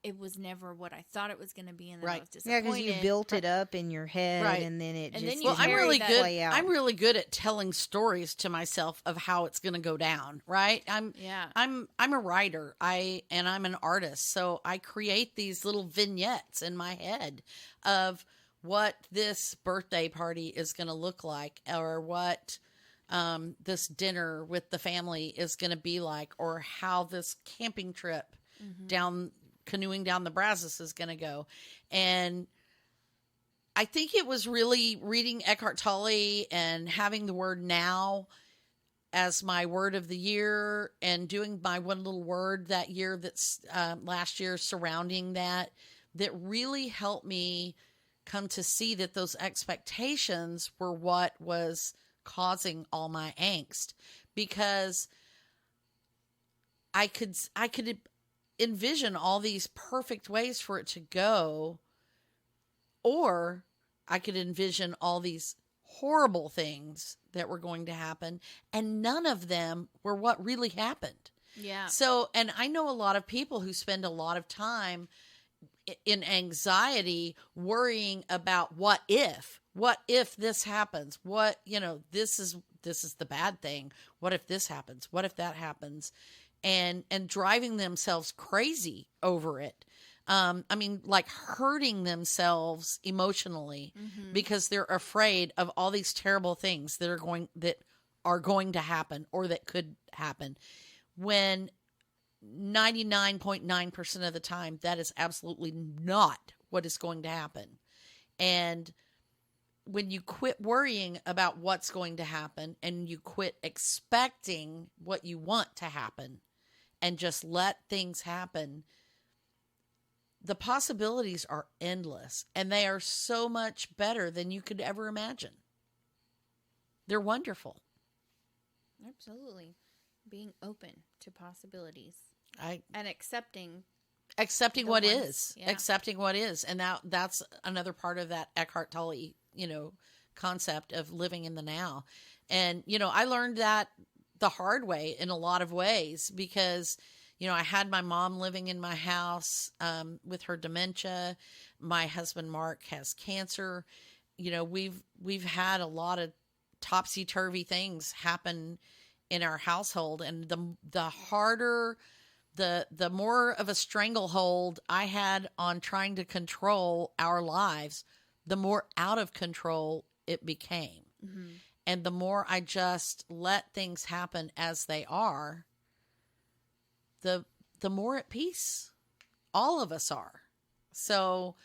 it was never what I thought it was going to be, and then I was Yeah, disappointed. because you built it up in your head, Right. and then it And just then you Well, I'm carry really that good. play out. I'm really good at telling stories to myself of how it's going to go down. Right? I'm a writer. I'm an artist, so I create these little vignettes in my head of what this birthday party is going to look like, or what this dinner with the family is going to be like, or how this camping trip canoeing down the Brazos is going to go. And I think it was really reading Eckhart Tolle and having the word now as my word of the year, and doing my one little word that year that's last year surrounding that really helped me come to see that those expectations were what was causing all my angst, because I could envision all these perfect ways for it to go, or I could envision all these horrible things that were going to happen, and none of them were what really happened. Yeah. So, and I know a lot of people who spend a lot of time in anxiety worrying about what if this happens, this is the bad thing. What if this happens? What if that happens? And driving themselves crazy over it. I mean, like hurting themselves emotionally because they're afraid of all these terrible things that are going to happen, or that could happen, when 99.9% of the time that is absolutely not what is going to happen. And when you quit worrying about what's going to happen, and you quit expecting what you want to happen, and just let things happen, the possibilities are endless, and they are so much better than you could ever imagine. They're wonderful. Absolutely. Being open to possibilities. And accepting what ones. is. Yeah. Accepting what is. And that's another part of that Eckhart Tolle, concept of living in the now. And, I learned that the hard way in a lot of ways, because, I had my mom living in my house with her dementia. My husband, Mark, has cancer. We've had a lot of topsy-turvy things happen in our household. And the harder, the more of a stranglehold I had on trying to control our lives, the more out of control it became. And the more I just let things happen as they are, the more at peace all of us are. So,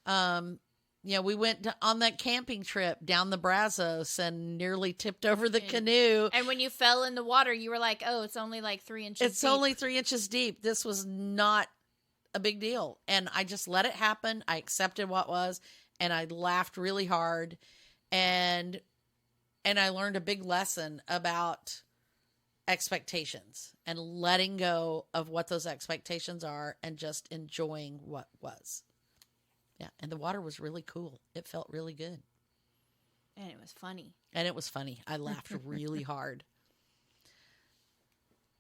we went on that camping trip down the Brazos and nearly tipped over the canoe. And when you fell in the water, you were like, oh, it's only like 3 inches It's deep. only 3 inches deep. This was not a big deal. And I just let it happen. I accepted what was, and I laughed really hard. And I learned a big lesson about expectations and letting go of what those expectations are and just enjoying what was. Yeah. And the water was really cool. It felt really good. And it was funny. And it was funny. I laughed really hard.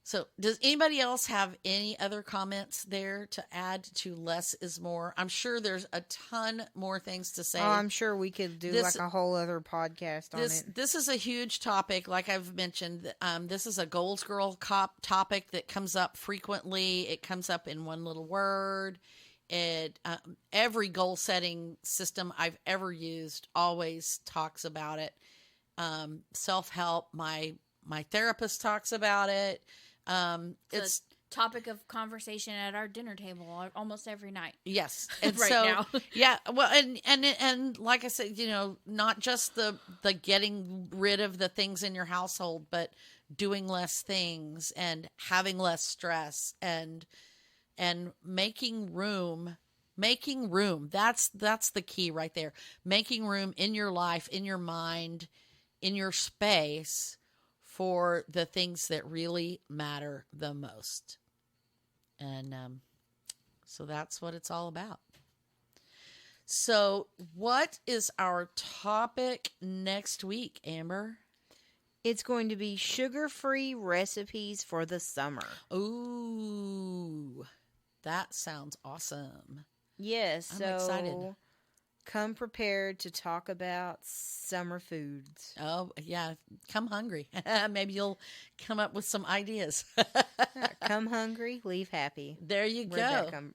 So does anybody else have any other comments there to add to less is more? I'm sure there's a ton more things to say. Oh, I'm sure we could do like a whole other podcast on it. This is a huge topic. Like I've mentioned, this is a Goals Girl topic that comes up frequently. It comes up in one little word. Every goal setting system I've ever used always talks about it. Self-help, my therapist talks about it. It's a topic of conversation at our dinner table almost every night. Yes. And right so, now. Yeah. Well, and like I said, not just the getting rid of the things in your household, but doing less things and having less stress and making room. That's the key right there. Making room in your life, in your mind, in your space for the things that really matter the most. And so that's what it's all about. So what is our topic next week, Amber? It's going to be sugar-free recipes for the summer. Ooh, that sounds awesome. Yes, I'm so excited. Come prepared to talk about summer foods. Oh, yeah. Come hungry. Maybe you'll come up with some ideas. Come hungry, leave happy. There you go.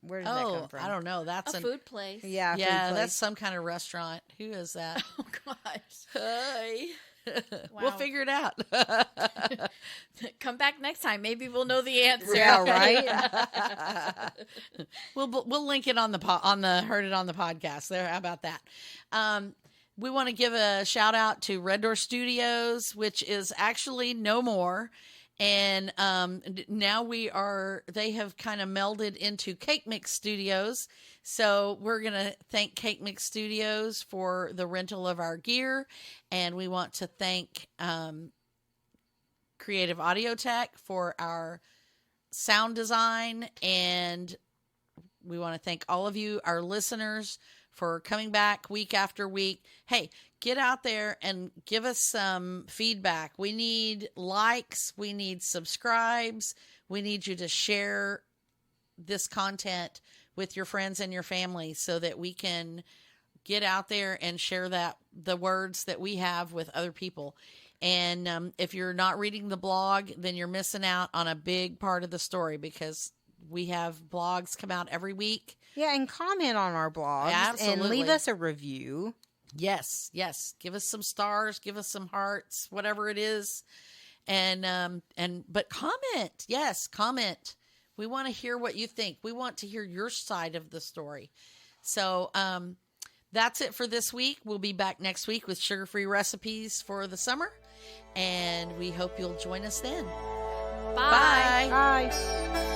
Where does that come from? I don't know. That's A food place. Yeah, food yeah, place. that's some kind of restaurant. Who is that? Oh, gosh. Hi. Wow. We'll figure it out. Come back next time. Maybe we'll know the answer. Yeah, right? We'll link it on the Heard It on the podcast. There, how about that? We want to give a shout out to Red Door Studios, which is actually no more. And now they have kind of melded into Cake Mix Studios. So we're going to thank Cake Mix Studios for the rental of our gear. And we want to thank Creative Audio Tech for our sound design. And we want to thank all of you, our listeners, for coming back week after week. Hey, get out there and give us some feedback. We need likes. We need subscribes. We need you to share this content with your friends and your family so that we can get out there and share the words that we have with other people. And if you're not reading the blog, then you're missing out on a big part of the story because we have blogs come out every week. Yeah, and comment on our blogs. Absolutely. And leave us a review. Yes. Give us some stars, give us some hearts, whatever it is. But comment. Yes, comment. We want to hear what you think. We want to hear your side of the story. So, that's it for this week. We'll be back next week with sugar-free recipes for the summer. And we hope you'll join us then. Bye. Bye.